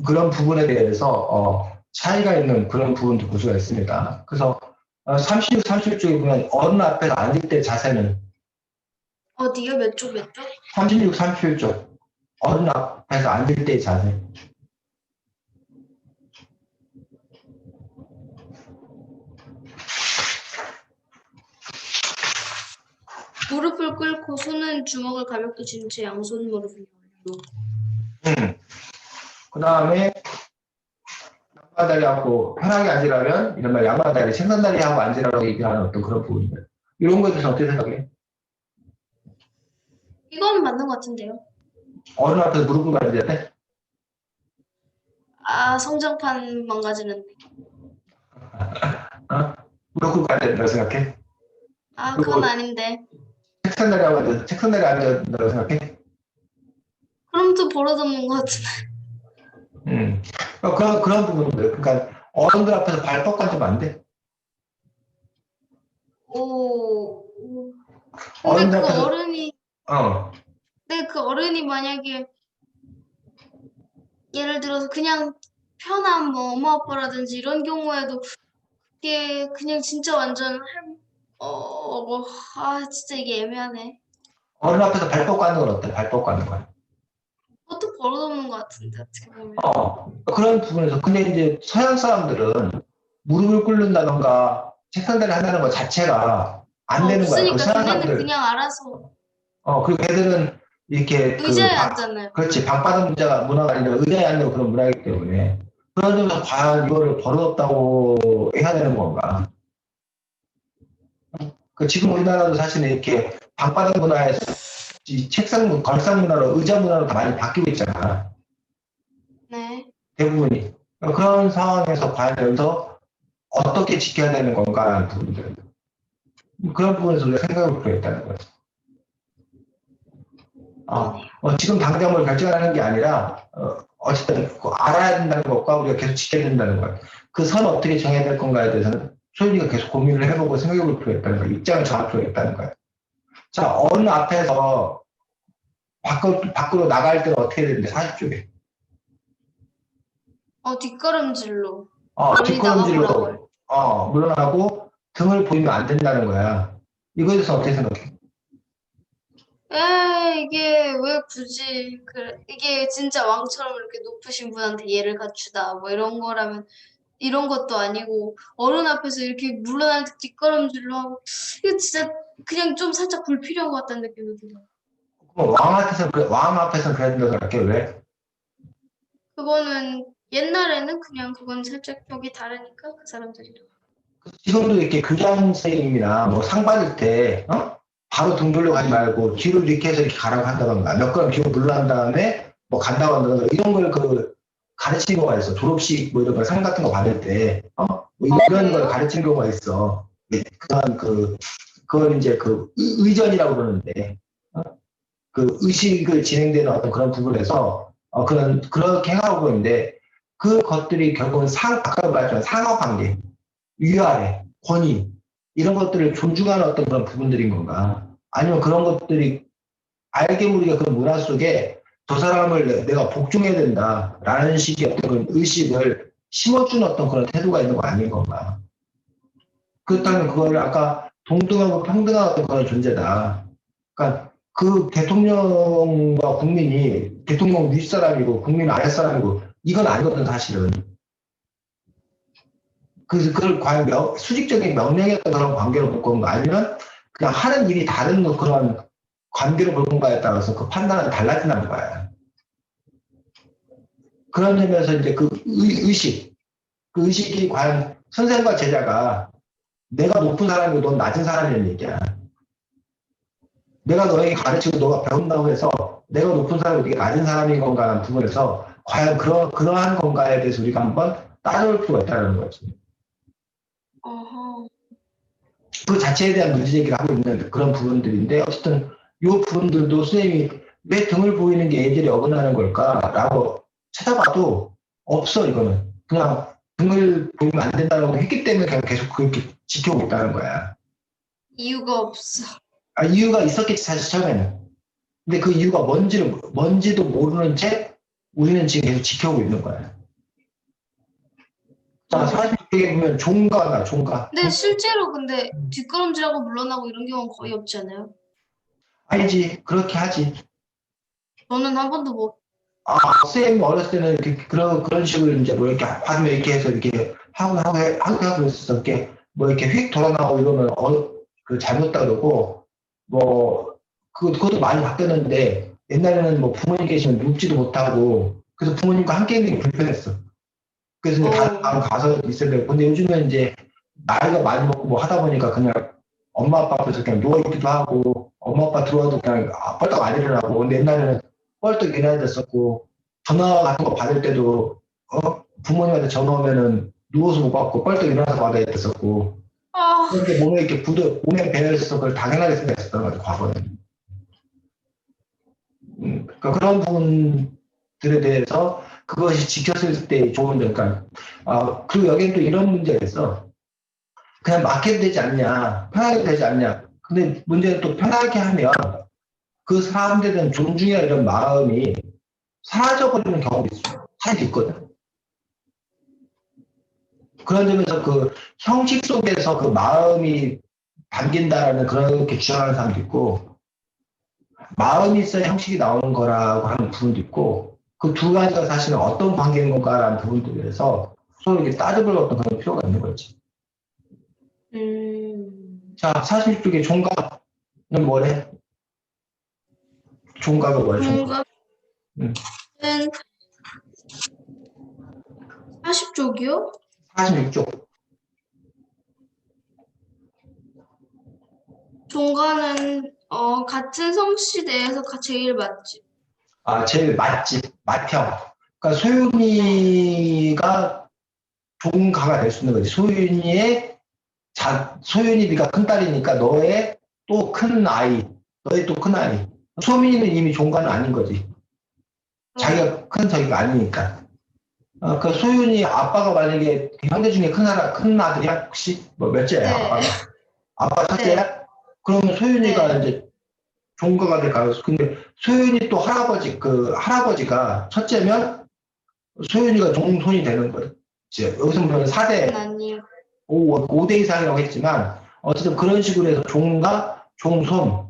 B: 그런 부분에 대해서 차이가 있는 그런 부분도 볼 수가 있습니다. 그래서 36, 37쪽에 보면 어른 앞에서 앉을 때 자세는
A: 어디요? 몇 쪽, 몇 쪽?
B: 36, 37쪽 어른 앞에서 앉을 때의 자세.
A: 무릎을 꿇고 손은 주먹을 가볍게 쥔 채 양손 무릎을 올려.
B: 그 다음에 양반다리 하고 편하게 앉으라면 이런 말 양반다리, 생선다리 하고 앉으라고 얘기하는 어떤 그런 부분들. 이런 거에 대해서 어떻게 생각해?
A: 이건 맞는 것 같은데요.
B: 어른 앞에서 무릎 꿇고 앉아야 돼?
A: 아, 성장판 망가지는데.
B: 어? 무릎 꿇고 앉아야 된다고 생각해?
A: 아, 그건
B: 그리고
A: 아닌데.
B: 책상다리 하고 책상다리 앉아야 된다고 생각해?
A: 그럼 또 버릇없는 것 같은데.
B: 그런 부분들. 그러니까 어른들 앞에서 발 뻗고 앉으면 안 돼.
A: 오. 근데
B: 어른들
A: 그
B: 앞에서,
A: 어른이,
B: 어,
A: 근데 그 어른이 만약에 예를 들어서 그냥 편한 뭐 엄마 아빠라든지 이런 경우에도 그게 그냥 진짜 완전 진짜 이게 애매하네.
B: 어른 앞에서 발 뻗고 앉는 건 어때? 발 뻗고 앉는 건.
A: 그것도 버릇없는 것 같은데 어떻게 보면.
B: 그런 부분에서. 근데 이제 서양 사람들은 무릎을 꿇는다던가 책상다리 한다는 것 자체가 안 되는 거야. 그
A: 없으니까
B: 서양
A: 걔네는
B: 사람들.
A: 그냥 알아서
B: 그리고 걔들은 이렇게
A: 의자에 앉잖아요.
B: 그렇지. 방바닥 문화가 아니라 의자에 앉는 그런 문화이기 때문에. 그런 점에서 과연 이거를 버릇없다고 해야 되는 건가. 지금 우리나라도 사실은 이렇게 방바닥 문화에서 이 걸상 문화로, 의자 문화로 다 많이 바뀌고 있잖아.
A: 네.
B: 대부분이. 그런 상황에서 과연 여기서 어떻게 지켜야 되는 건가라는 부분들. 그런 부분에서 우리가 생각을 필요가 있다는 거죠.
A: 그러네요.
B: 지금 당장 뭘 결정하는 게 아니라, 어쨌든 알아야 된다는 것과 우리가 계속 지켜야 된다는 것. 그 선 어떻게 정해야 될 건가에 대해서는 소윤이가 계속 고민을 해보고 생각해 볼 필요가 있다는 거예요. 입장을 정할 필요가 있다는 거예요. 자, 어느 앞에서 밖으로 나갈 때는 어떻게 해야 되는데, 40쪽에.
A: 뒷걸음질로 멀리 나가보라고요.
B: 뒷걸음질로, 물러나고 등을 보이면 안 된다는 거야. 이거에 대해서 어떻게 생각해?
A: 이게 왜 굳이 이게 진짜 왕처럼 이렇게 높으신 분한테 예를 갖추다 뭐 이런 거라면 이런 것도 아니고 어른 앞에서 이렇게 물러날 때 뒷걸음질로 하고 이거 진짜 그냥 좀 살짝 불필요한 것 같다는 느낌이 들어요.
B: 그럼 왕 앞에서는 그래야 된다고 생각해. 왜?
A: 그거는 옛날에는 그냥 그건 살짝 벽이 다르니까 그 사람들이랑.
B: 지금도 이렇게 교장 선생님이나 뭐 상 받을 때, 바로 등 돌려가지
A: 네.
B: 말고 뒤로 이렇게 해서 이렇게 가라고 한다던가, 몇 걸음 뒤로 물러난 다음에 뭐 간다고 한다던가, 이런 걸 가르치는 경우가 있어. 졸업식 뭐 이런 거 상 같은 거 받을 때, 뭐 이런 걸
A: 그래요?
B: 가르치는 경우가 있어. 그런 그걸 이제 의전이라고 그러는데, 그 의식을 진행되는 어떤 그런 부분에서 그렇게 해가고 있는데, 그 것들이 결국은 아까 말했지만 상하관계, 위아래, 권위, 이런 것들을 존중하는 어떤 그런 부분들인 건가? 아니면 그런 것들이 알게 모르게 그 문화 속에 저 사람을 내가 복종해야 된다라는 식의 어떤 그런 의식을 심어주는 어떤 그런 태도가 있는 거 아닌 건가? 그렇다면 그거를 아까 동등하고 평등한 어떤 그런 존재다. 그러니까 그 대통령과 국민이 대통령 윗사람이고 국민 아랫사람이고 이건 아니거든 사실은. 그래서 그걸 과연 수직적인 명령이었던 그런 관계로 볼 건가 아니면 그냥 하는 일이 다른 그런 관계로 볼 건가에 따라서 그 판단은 달라진다는 거야. 그런 점에서 이제 그 그 의식이 과연 선생과 제자가 내가 높은 사람이고 넌 낮은 사람이라는 얘기야. 내가 너에게 가르치고 너가 배운다고 해서 내가 높은 사람이고 네가 낮은 사람인 건가 하는 부분에서 과연 그러한 건가에 대해서 우리가 한번 따져볼 필요가 있다는 거지.
A: 어허.
B: 그 자체에 대한 문제제기를 하고 있는 그런 부분들인데 어쨌든 이 부분들도 선생님이 왜 등을 보이는 게 예절이 어긋나는 걸까라고 찾아봐도 없어 이거는. 그냥 등을 보이면 안 된다고 했기 때문에 그냥 계속 그렇게 지켜오고 있다는 거야.
A: 이유가 없어.
B: 이유가 있었겠지 사실 처음에는. 근데 그 이유가 뭔지도 모르는 채 우리는 지금 계속 지켜오고 있는 거야. 자, 사실 어떻게 보면 종가.
A: 근데 실제로 근데 뒷걸음질하고 물러나고 이런 경우는 거의 없지 않아요?
B: 알지, 그렇게 하지.
A: 저는 한 번도 못.
B: 쌤 어렸을 때는 그런 식으로 이제 뭐 이렇게 받으면 이렇게 해서 이렇게 하고 그랬었어. 이렇게 뭐 이렇게 휙 돌아나오고 이러면 그 잘못다 그러고 뭐 그것도 많이 바뀌었는데 옛날에는 뭐 부모님 계시면 눕지도 못하고 그래서 부모님과 함께 있는 게 불편했어. 그래서 이제 다른 방 가서 있어야 되고 근데 요즘은 이제 나이가 많이 먹고 뭐 하다 보니까 그냥 엄마 아빠 앞에서 그냥 누워있기도 하고 엄마 아빠 들어와도 그냥 뻘떡 안 일어나고 근데 옛날에는 뻘떡 일어나야 됐었고 전화 같은 거 받을 때도 부모님한테 전화 오면은 누워서 못 받고 뻘떡 일어나서 받아야 됐었고
A: 아,
B: 그런데 몸에 이렇게 몸에 배어있어서 그걸 당연하게 생각했었던 거죠 과거는. 그러니까 그런 부분들에 대해서 그것이 지켰을 때 좋은 점, 그러니까 그리고 여기는 또 이런 문제가 있어. 그냥 맡겨도 되지 않냐, 편하게 되지 않냐. 근데 문제는 또 편하게 하면 그 사람들에 대한 존중이나 이런 마음이 사라져버리는 경우도 있어. 사실 있거든. 그런 점에서 그 형식 속에서 그 마음이 담긴다라는 그렇게 주장하는 사람도 있고, 마음이 있어야 형식이 나오는 거라고 하는 부분도 있고, 그 두 가지가 사실은 어떤 관계인 건가라는 부분들에서 서로 이렇게 따져볼 어떤 그런 필요가 있는 거지. 자, 42쪽에 종가는 뭐래? 종가가 뭐야, 종가?
A: 종갑은 40쪽이요?
B: 46쪽.
A: 종가는 같은 성씨 내에서 제일 맞지.
B: 제일 맏형. 그러니까 소윤이가 종가가 될 수 있는 거지. 소윤이 네가 큰 딸이니까 너의 또 큰 아이, 소민이는 이미 종가는 아닌 거지. 자기가 큰 저기가 아니니까. 그 소윤이 아빠가 만약에 형제 중에 큰 아들이야? 혹시? 뭐 몇째야,
A: 네.
B: 아빠가? 아빠 첫째야? 그러면 소윤이가
A: 네.
B: 이제 종가가 될 가능성. 근데 소윤이 또 할아버지가 첫째면 소윤이가 종손이 되는 거예요. 여기서 보면 4대,
A: 아니요.
B: 5대 이상이라고 했지만, 어쨌든 그런 식으로 해서 종가, 종손이라고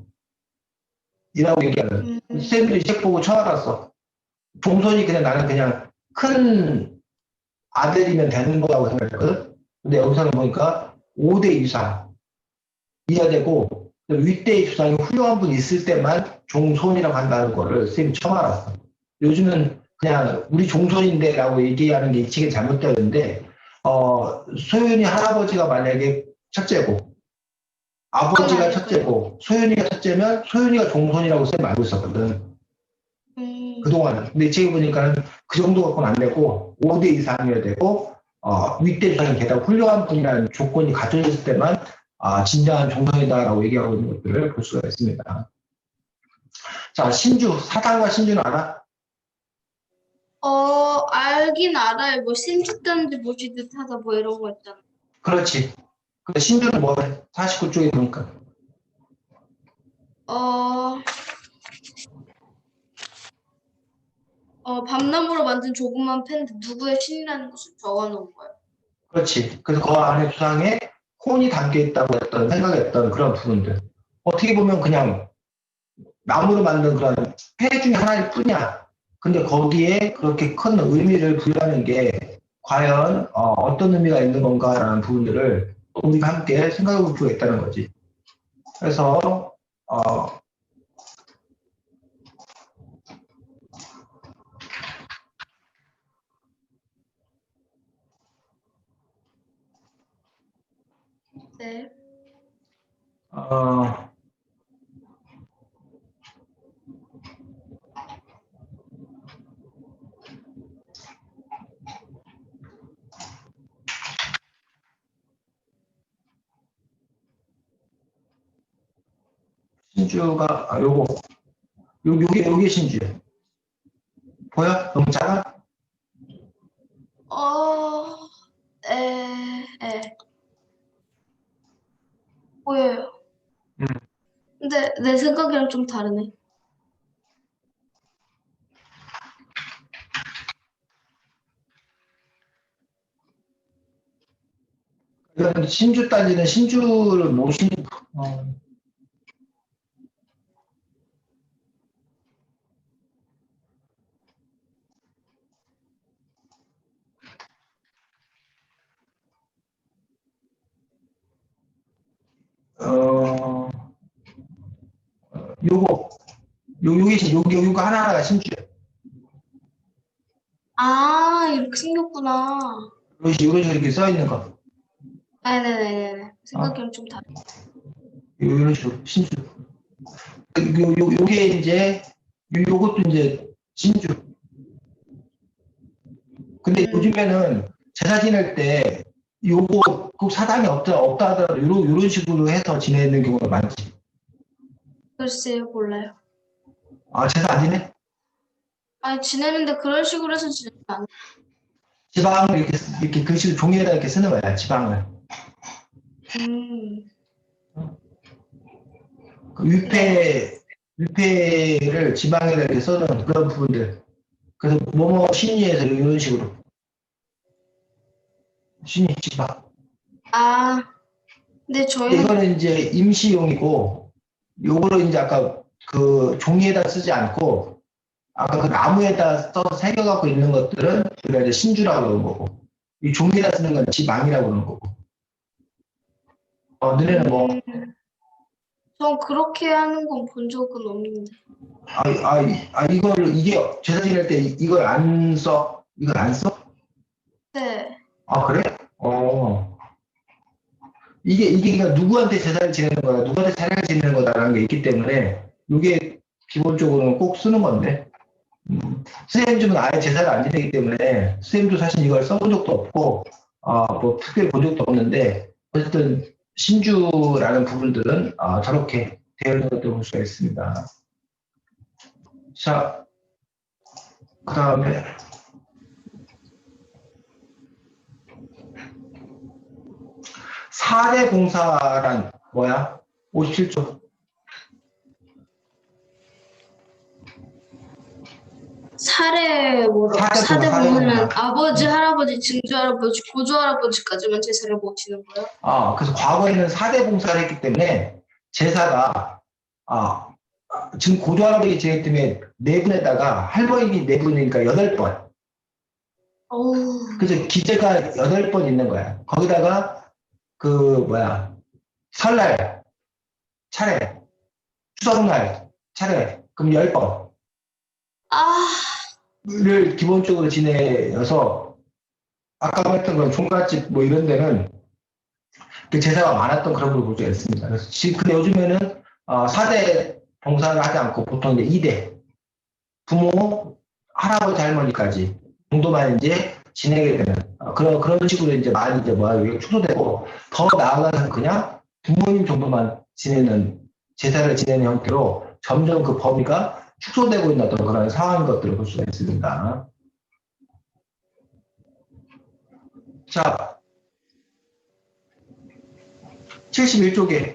B: 얘기하는. 쌤들이 책 보고 처음 알았어. 종손이 그냥 나는 그냥 큰 아들이면 되는 거라고 생각했거든. 근데 여기서는 보니까 5대 이상 이어야 되고, 윗대 이상이 훌륭한 분이 있을 때만 종손이라고 한다는 거를 쌤이 처음 알았어. 요즘은 그냥 우리 종손인데라고 얘기하는 게 이 책이 잘못되었는데, 소윤이 할아버지가 만약에 첫째고, 아버지가 첫째고, 소윤이가 첫째면 소윤이가 종손이라고 쌤이 알고 있었거든. 그동안은. 근데 이 책에 보니까는 그 정도 갖고는 안 되고, 5대 이상이어야 되고, 윗대 이상이 게다가 훌륭한 분이라는 조건이 갖춰졌을 때만, 진정한 종손이다라고 얘기하고 있는 것들을 볼 수가 있습니다. 자, 사당과 신주는 알아?
A: 알긴 알아요. 뭐 신축단지 모시듯 하다 뭐 이런 거 있잖아.
B: 그렇지. 근데 신주는 뭐래? 49쪽에 보니까.
A: 어, 밤나무로 만든 조그만 펜데 누구의 신이라는 것을 적어놓은 거예요.
B: 그렇지. 그래서 그 안에 수상에 혼이 담겨 있다고 했던, 생각했던 그런 부분들. 어떻게 보면 그냥 나무로 만든 그런 폐 중에 하나일 뿐이야. 근데 거기에 그렇게 큰 의미를 부여하는 게 과연 떤 의미가 있는 건가라는 부분들을 우리가 함께 생각해 볼 필요가 있다는 거지. 그래서 어,
A: 네.
B: 어, 신주가 요게 신주야. 보여? 너무 작아?
A: 어, 에, 보여요.
B: 음.
A: 근데 내 생각이랑 좀 다르네.
B: 이건 신주 따지는 신주를 모신 어, 어, 요거 요거 하나하나가 신주야.
A: 아, 이렇게 생겼구나.
B: 요런 식으로 이렇게 써 있는 거.
A: 네네네네.
B: 어?
A: 생각이랑 좀 다르.
B: 요런 식으로 신주. 요게 이제 요것도 이제 신주. 근데
A: 음,
B: 요즘에는 제사 지낼 때 요거 꼭 사당이 없다 하더라도 요런 식으로 해서 지내는 경우가 많지.
A: 글쎄요, 몰라요.
B: 아, 제사 안 지내?
A: 아니, 지내는데 그런 식으로 해서 지내면 안 돼.
B: 지방을 이렇게 글씨를 종이에다 이렇게 쓰는 거야, 지방을.
A: 음,
B: 그
A: 네.
B: 위패를 지방에다 이렇게 써놓은 그런 부분들. 그래서 뭐뭐 신의에서 이런 식으로. 신의 지방.
A: 아, 근데
B: 근데
A: 저희는,
B: 이거는 이제 임시용이고, 요거를 이제 아까 그 종이에다 쓰지 않고, 아까 그 나무에다 써서 새겨갖고 있는 것들은 우리가 이제 신주라고 그러는 거고, 이 종이에다 쓰는 건 지방이라고 그러는 거고. 너네는 뭐,
A: 음, 전 그렇게 하는 건 본 적은 없는데.
B: 이게 제사 지낼 때 이걸 안 써? 이걸 안 써?
A: 네.
B: 아, 그래? 이게 그러니까 누구한테 제사를 지내는 거야, 누구한테 차례를 지내는 거다라는 게 있기 때문에, 이게 기본적으로는 꼭 쓰는 건데, 선생님들은 아예 제사를 안 지내기 때문에, 선생님도 사실 이걸 써본 적도 없고, 뭐, 특별히 본 적도 없는데, 어쨌든, 신주라는 부분들은, 저렇게 되어 있는 것들을 볼 수가 있습니다. 자, 그 다음에, 4대 봉사란 뭐야? 57조.
A: 사대
B: 4대
A: 보면은
B: 봉사.
A: 아버지, 할아버지, 증조 할아버지, 고조 할아버지까지만 제사를 모시는 거예요?
B: 그래서 과거에는 4대 봉사를 했기 때문에 제사가 아, 지금 고조할아버지 제일 때문에 네 분에다가 할머니 네 분이니까 8번.
A: 어우,
B: 그래서 기재가 8번 있는 거야. 거기다가 그 뭐야 설날 차례, 추석날 차례, 그럼 10번을
A: 아,
B: 기본적으로 지내서 아까 말했던 건 종갓집 뭐 이런 데는 그 제사가 많았던 그런 걸 볼 수가 있습니다. 그래서 지금 근데 요즘에는 4대 봉사를 하지 않고 보통 이제 2대 부모, 할아버지, 할머니까지 정도만 이제 지내게 되는 그런 식으로 이제 많이 이제 뭐야 축소되고 더 나아가서 그냥 부모님 정도만 지내는 제사를 지내는 형태로 점점 그 범위가 축소되고 있는 어떤 그런 상황인 것들을 볼 수가 있습니다. 자, 71쪽에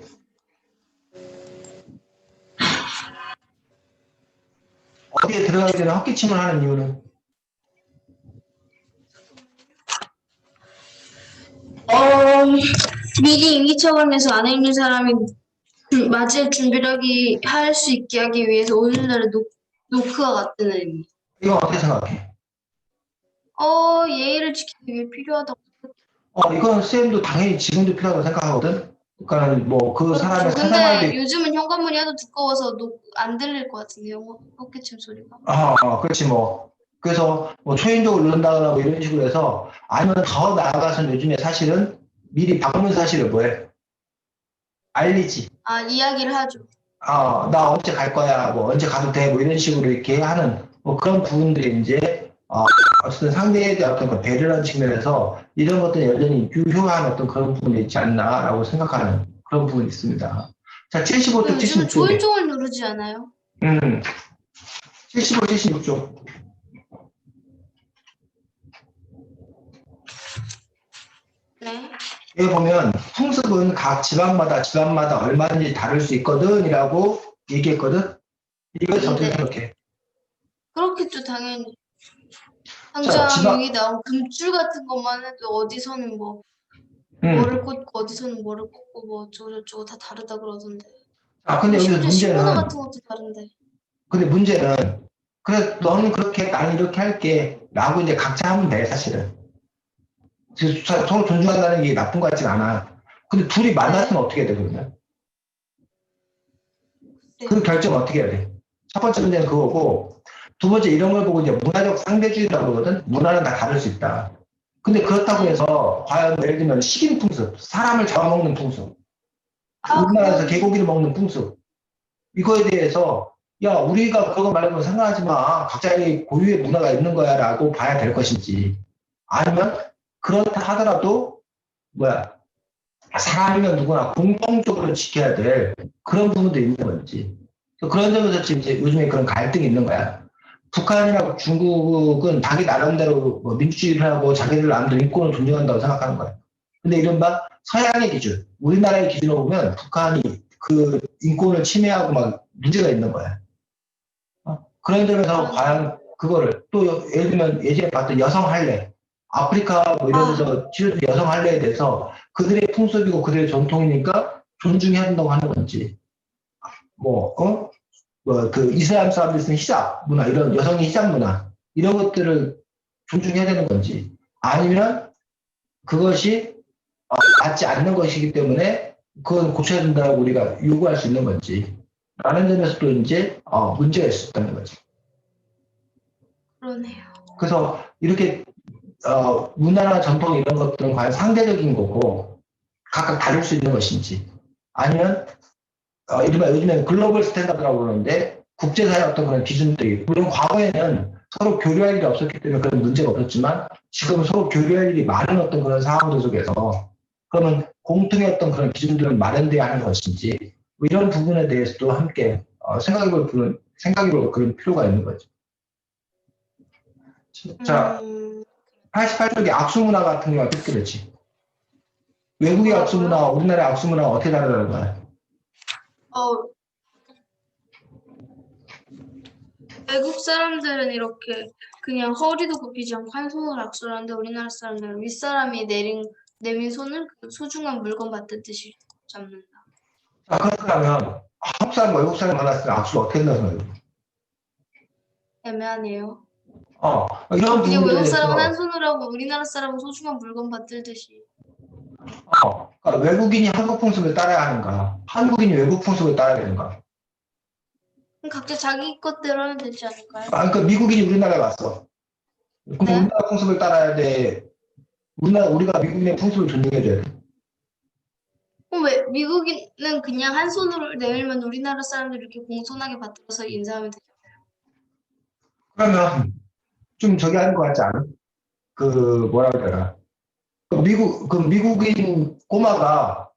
B: 어디에 들어가기 전에 헛기침을 하는 이유는?
A: 미리 임기처분해서 안에 있는 사람이 맞이할 준비를 할 수 있게 하기 위해서 오늘날의 노크가 같은 의미.
B: 이거 어떻게 생각해?
A: 예의를 지키기 위해 필요하다고.
B: 이건 쌤도 당연히 지금도 필요하다고 생각하거든? 그러니까 뭐 그 사람의
A: 근데
B: 사생활도
A: 요즘은 현관문이 하도 두꺼워서 안 들릴 것 같은데, 헛기침 소리가.
B: 그렇지 뭐. 그래서 뭐 초인종을 누른다거나 뭐 이런 식으로 해서 아니면 더 나아가서는 요즘에 사실은 미리 방문 사실을 뭐해? 알리지.
A: 이야기를 하죠.
B: 나 언제 갈 거야, 뭐 언제 가도 돼, 뭐 이런 식으로 이렇게 하는 뭐 그런 부분들이 이제 어쨌든 상대에 대한 어떤 그 배려라는 측면에서 이런 것들이 여전히 유효한 어떤 그런 부분이 있지 않나라고 생각하는 그런 부분이 있습니다. 자, 75쪽,
A: 요즘은
B: 76쪽에.
A: 초인종을 누르지 않아요?
B: 75, 76쪽.
A: 네.
B: 여기 보면 풍습은 각 지방마다 얼마든지 다를 수 있거든이라고 얘기했거든. 이거 어떻게
A: 네.
B: 생각해?
A: 그렇겠죠, 당연히.
B: 자,
A: 당장 여기 나온 금줄 같은 것만 해도 어디서는 뭐를 꽂고 어디서는 뭐를 꽂고 뭐 어쩌고저쩌고 다 다르다 그러던데.
B: 근데 여기서
A: 심지어 시문화
B: 문제는,
A: 같은 것도 다른데.
B: 근데 문제는, 그래, 너는 그렇게, 나는 이렇게 할게. 라고 이제 각자 하면 돼, 사실은. 서로 존중한다는 게 나쁜 것 같진 않아. 근데 둘이 만났으면 어떻게 해야 돼, 그러면? 그 결정 어떻게 해야 돼? 첫 번째 문제는 그거고, 두 번째 이런 걸 보고 이제 문화적 상대주의라고 그러거든? 문화는 다 다를 수 있다. 근데 그렇다고 해서, 과연 예를 들면 식인 풍습, 사람을 잡아먹는 풍습, 우리나라에서
A: 그건
B: 개고기를 먹는 풍습, 이거에 대해서, 야, 우리가 그거 말고 생각하지 마. 각자의 고유의 문화가 있는 거야. 라고 봐야 될 것인지. 아니면, 그렇다 하더라도, 사람이면 누구나 공통적으로 지켜야 될 그런 부분도 있는 건지. 그런 점에서 지금 이제 요즘에 그런 갈등이 있는 거야. 북한이나 중국은 자기 나름대로 뭐 민주주의를 하고 자기들 나름대로 인권을 존중한다고 생각하는 거야. 근데 이른바 서양의 기준, 우리나라의 기준으로 보면 북한이 그 인권을 침해하고 막 문제가 있는 거야. 그런 점에서 과연 그거를 또 예를 들면 예전에 봤던 여성 할례, 아프리카 뭐 이런 데서 치러진 여성 할례에 대해서 그들의 풍습이고 그들의 전통이니까 존중해야 된다고 하는 건지, 그 이슬람 사람들이 쓰는 히잡 문화, 이런 여성의 히잡 문화, 이런 것들을 존중해야 되는 건지, 아니면 그것이 맞지 않는 것이기 때문에 그건 고쳐야 된다고 우리가 요구할 수 있는 건지, 라는 점에서도 이제 문제가 있을 수 있다는 거지.
A: 그러네요.
B: 그래서 이렇게 문화나 전통 이런 것들은 과연 상대적인 거고 각각 다를 수 있는 것인지, 아니면 이른바 요즘에는 글로벌 스탠다드라고 그러는데 국제사회 어떤 그런 기준들이, 물론 과거에는 서로 교류할 일이 없었기 때문에 그런 문제가 없었지만 지금 서로 교류할 일이 많은 어떤 그런 상황들 속에서 그러면 공통의 어떤 그런 기준들은 마련돼야 하는 것인지, 뭐 이런 부분에 대해서도 함께 생각해볼 그런 필요가 있는 거죠. 자, 88쪽의 악수 문화 같은 경우가 어떻게 그렇지? 외국의 악수 문화와 우리나라의 악수 문화가 어떻게 다르다는 거야?
A: 외국 사람들은 이렇게 그냥 허리도 굽히지 않고 한 손으로 악수를 하는데 우리나라 사람들은 윗사람이 내민 손을 그 소중한 물건 받듯이 잡는다.
B: 자, 그렇다면 한국 사람, 외국 사람 만났을 때 악수를 어떻게 한다는 거예요?
A: 애매하네요.
B: 이런
A: 그냥
B: 부분들에
A: 외국 사람은 한
B: 대해서
A: 손으로 하고 우리나라 사람은 소중한 물건 받들듯이.
B: 그러니까 외국인이 한국 풍습을 따라야 하는가, 한국인이 외국 풍습을 따라야 되는가?
A: 그럼 각자 자기 것대로 하면 되지 않을까요?
B: 그러니까 미국인이 우리나라에 왔어. 그럼
A: 네?
B: 우리나라 풍습을 따라야 돼? 우리가 미국인의 풍습을 존중해줘야 돼?
A: 그럼 왜 미국인은 그냥 한 손으로 내밀면 우리나라 사람들 이렇게 공손하게 받들어서 인사하면 되죠?
B: 그러면 좀 저기 하는 것 같지 않아? 그 뭐라 그래야 되나? 미국인 꼬마가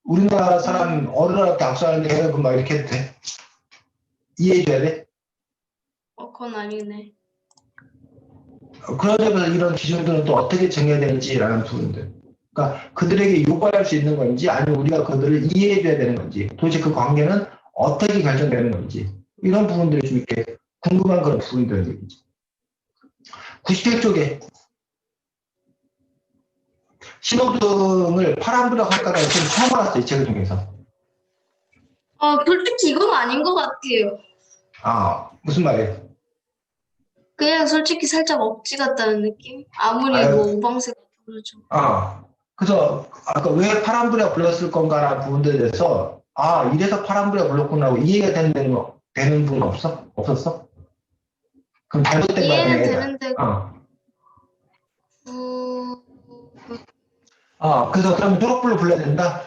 B: 우리나라 사람 어른한테 악수하는데 걔가 막 이렇게 해도 돼? 이해해줘야 돼?
A: 그건 아니네.
B: 그런 점에서 이런 기준들은 또 어떻게 정해야 되는지라는 부분들. 그러니까 그들에게 요구할 수 있는 건지 아니면 우리가 그들을 이해해줘야 되는 건지 도대체 그 관계는 어떻게 결정되는 건지 이런 부분들이 좀 이렇게 궁금한 그런 부분들 얘기죠. 97쪽에 신호등을 파란불이라고 할까봐 지금 처음 알았어요. 이 책을 통해서.
A: 솔직히 이건 아닌 것 같아요.
B: 아, 무슨 말이에요?
A: 그냥 솔직히 살짝 억지 같다는 느낌? 아무리 뭐
B: 아,
A: 오방색 그렇죠.
B: 그래서 아까 왜 파란불이라 불렀을 건가라는 부분들에 대해서 이래서 파란불이라 불렀구나 하고 이해가 되는 부분 없어? 없었어? 그럼 잘못된 거야 그냥
A: 이해는
B: 얘가.
A: 되는데 구...
B: 그래서 그럼 초록불로 불러야 된다?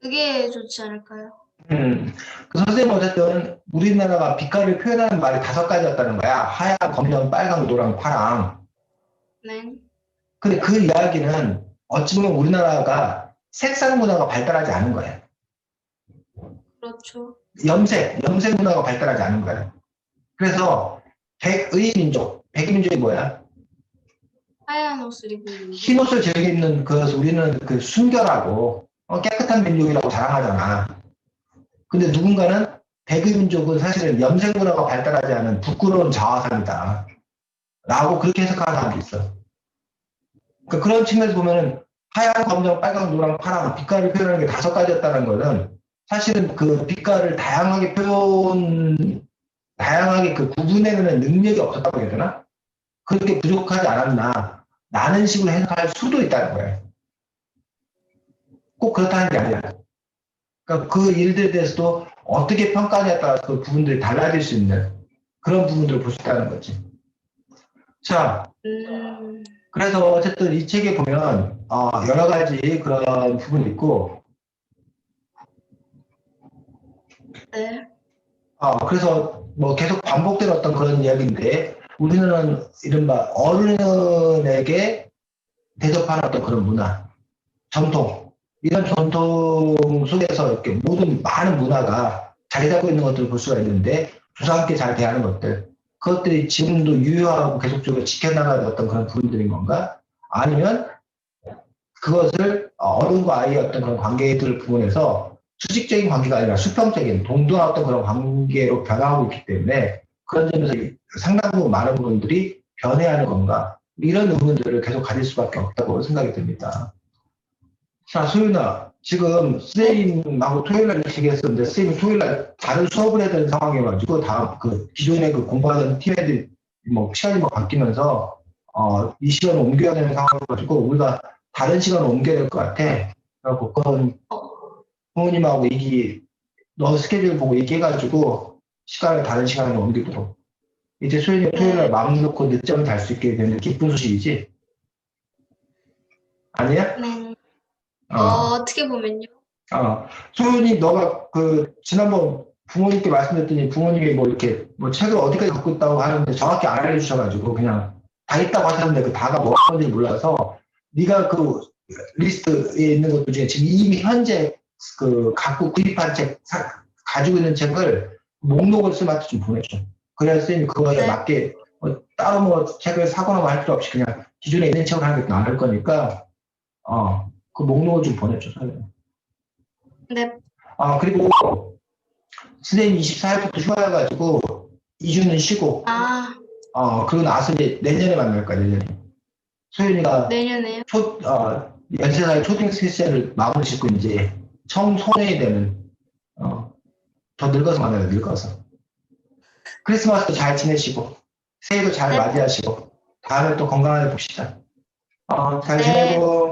A: 그게 좋지 않을까요?
B: 그 선생님 어쨌든 우리나라가 빛깔을 표현하는 말이 5가지였다는 거야. 하얀, 검정, 빨강, 노랑, 파랑.
A: 네,
B: 근데 그 이야기는 어찌 보면 우리나라가 색상 문화가 발달하지 않은 거예요.
A: 그렇죠.
B: 염색 문화가 발달하지 않은 거예요. 그래서 백의 민족, 백의 민족이 뭐야?
A: 하얀 옷을 입고 있는데.
B: 흰 옷을 즐기는 우리는 그 순결하고 깨끗한 민족이라고 자랑하잖아. 근데 누군가는 백의 민족은 사실은 염색 문화가 발달하지 않은 부끄러운 자화상이다. 라고 그렇게 해석하는 사람도 있어. 그러니까 그런 측면에서 보면은 하얀, 검정, 빨강, 노랑, 파랑 빛깔을 표현하는 게 5가지였다는 거는 사실은 그 빛깔을 다양하게 그 구분해내는 능력이 없었다고 해야 되나? 그렇게 부족하지 않았나? 라는 식으로 해석할 수도 있다는 거예요. 꼭 그렇다는 게 아니라. 그러니까 그 일들에 대해서도 어떻게 평가하냐에 따라서 그 부분들이 달라질 수 있는 그런 부분들을 볼 수 있다는 거지. 자, 그래서 어쨌든 이 책에 보면 여러 가지 그런 부분이 있고,
A: 네.
B: 그래서 뭐 계속 반복되는 어떤 그런 이야기인데 우리는 이른바 어른에게 대접하는 어떤 그런 문화, 전통, 이런 전통 속에서 이렇게 모든 많은 문화가 자리 잡고 있는 것들을 볼 수가 있는데 조상께 잘 대하는 것들, 그것들이 지금도 유효하고 계속적으로 지켜나가는 어떤 그런 부분들인 건가? 아니면 그것을 어른과 아이의 어떤 그런 관계들 부분에서 수직적인 관계가 아니라 수평적인 동등한 어떤 그런 관계로 변화하고 있기 때문에 그런 점에서 상당 부분 많은 부분들이 변해야 하는 건가? 이런 의문들을 계속 가질 수밖에 없다고 생각이 듭니다. 자, 소윤아, 지금 선생님하고 토요일날 얘기했었는데 선생님이 토요일날 다른 수업을 해야 되는 상황이어가지고 다음 그 기존에 그 공부하던 팀 애들이 뭐 시간이 뭐 바뀌면서 이 시간을 옮겨야 되는 상황이어가지고 우리가 다른 시간을 옮겨야 될 것 같아. 그래서 그건 부모님하고 너 스케줄 보고 얘기해가지고 시간을 다른 시간으로 옮기도록. 이제 소윤이 토요일날 마음 놓고 늦잠을 잘 수 있게 되는 기쁜 소식이지? 아니야?
A: 네.
B: 어.
A: 어떻게 보면요.
B: 소윤이 너가 그 지난번 부모님께 말씀드렸더니 부모님이 뭐 이렇게 뭐 책을 어디까지 갖고 있다고 하는데 정확히 안 알려주셔가지고 그냥 다 있다고 하셨는데 그 다가 뭐였는지 몰라서 네가 그 리스트에 있는 것들 중에 지금 이미 현재 그 갖고 구입한 책 가지고 있는 책을 목록을 쓰면서 좀 보내줘. 그래야 선생님이 그거에 맞게 따로 뭐 책을 사거나 뭐 할 필요 없이 그냥 기존에 있는 책을 하는 게 나을 거니까 그 목록을 좀 보내줘.
A: 네.
B: 그리고 선생님 24일부터 휴가여가지고 2주는 쉬고 그리고 나서 이제 내년에 만날 거야. 내년에 소윤이가
A: 내년에요?
B: 연세사의 초등 세션을 마무리 짓고 이제 청소년이 되는 더 늙어서 만나요. 늙어서 크리스마스도 잘 지내시고 새해도 잘 맞이하시고 다음에 또 건강하게 봅시다. 잘 지내고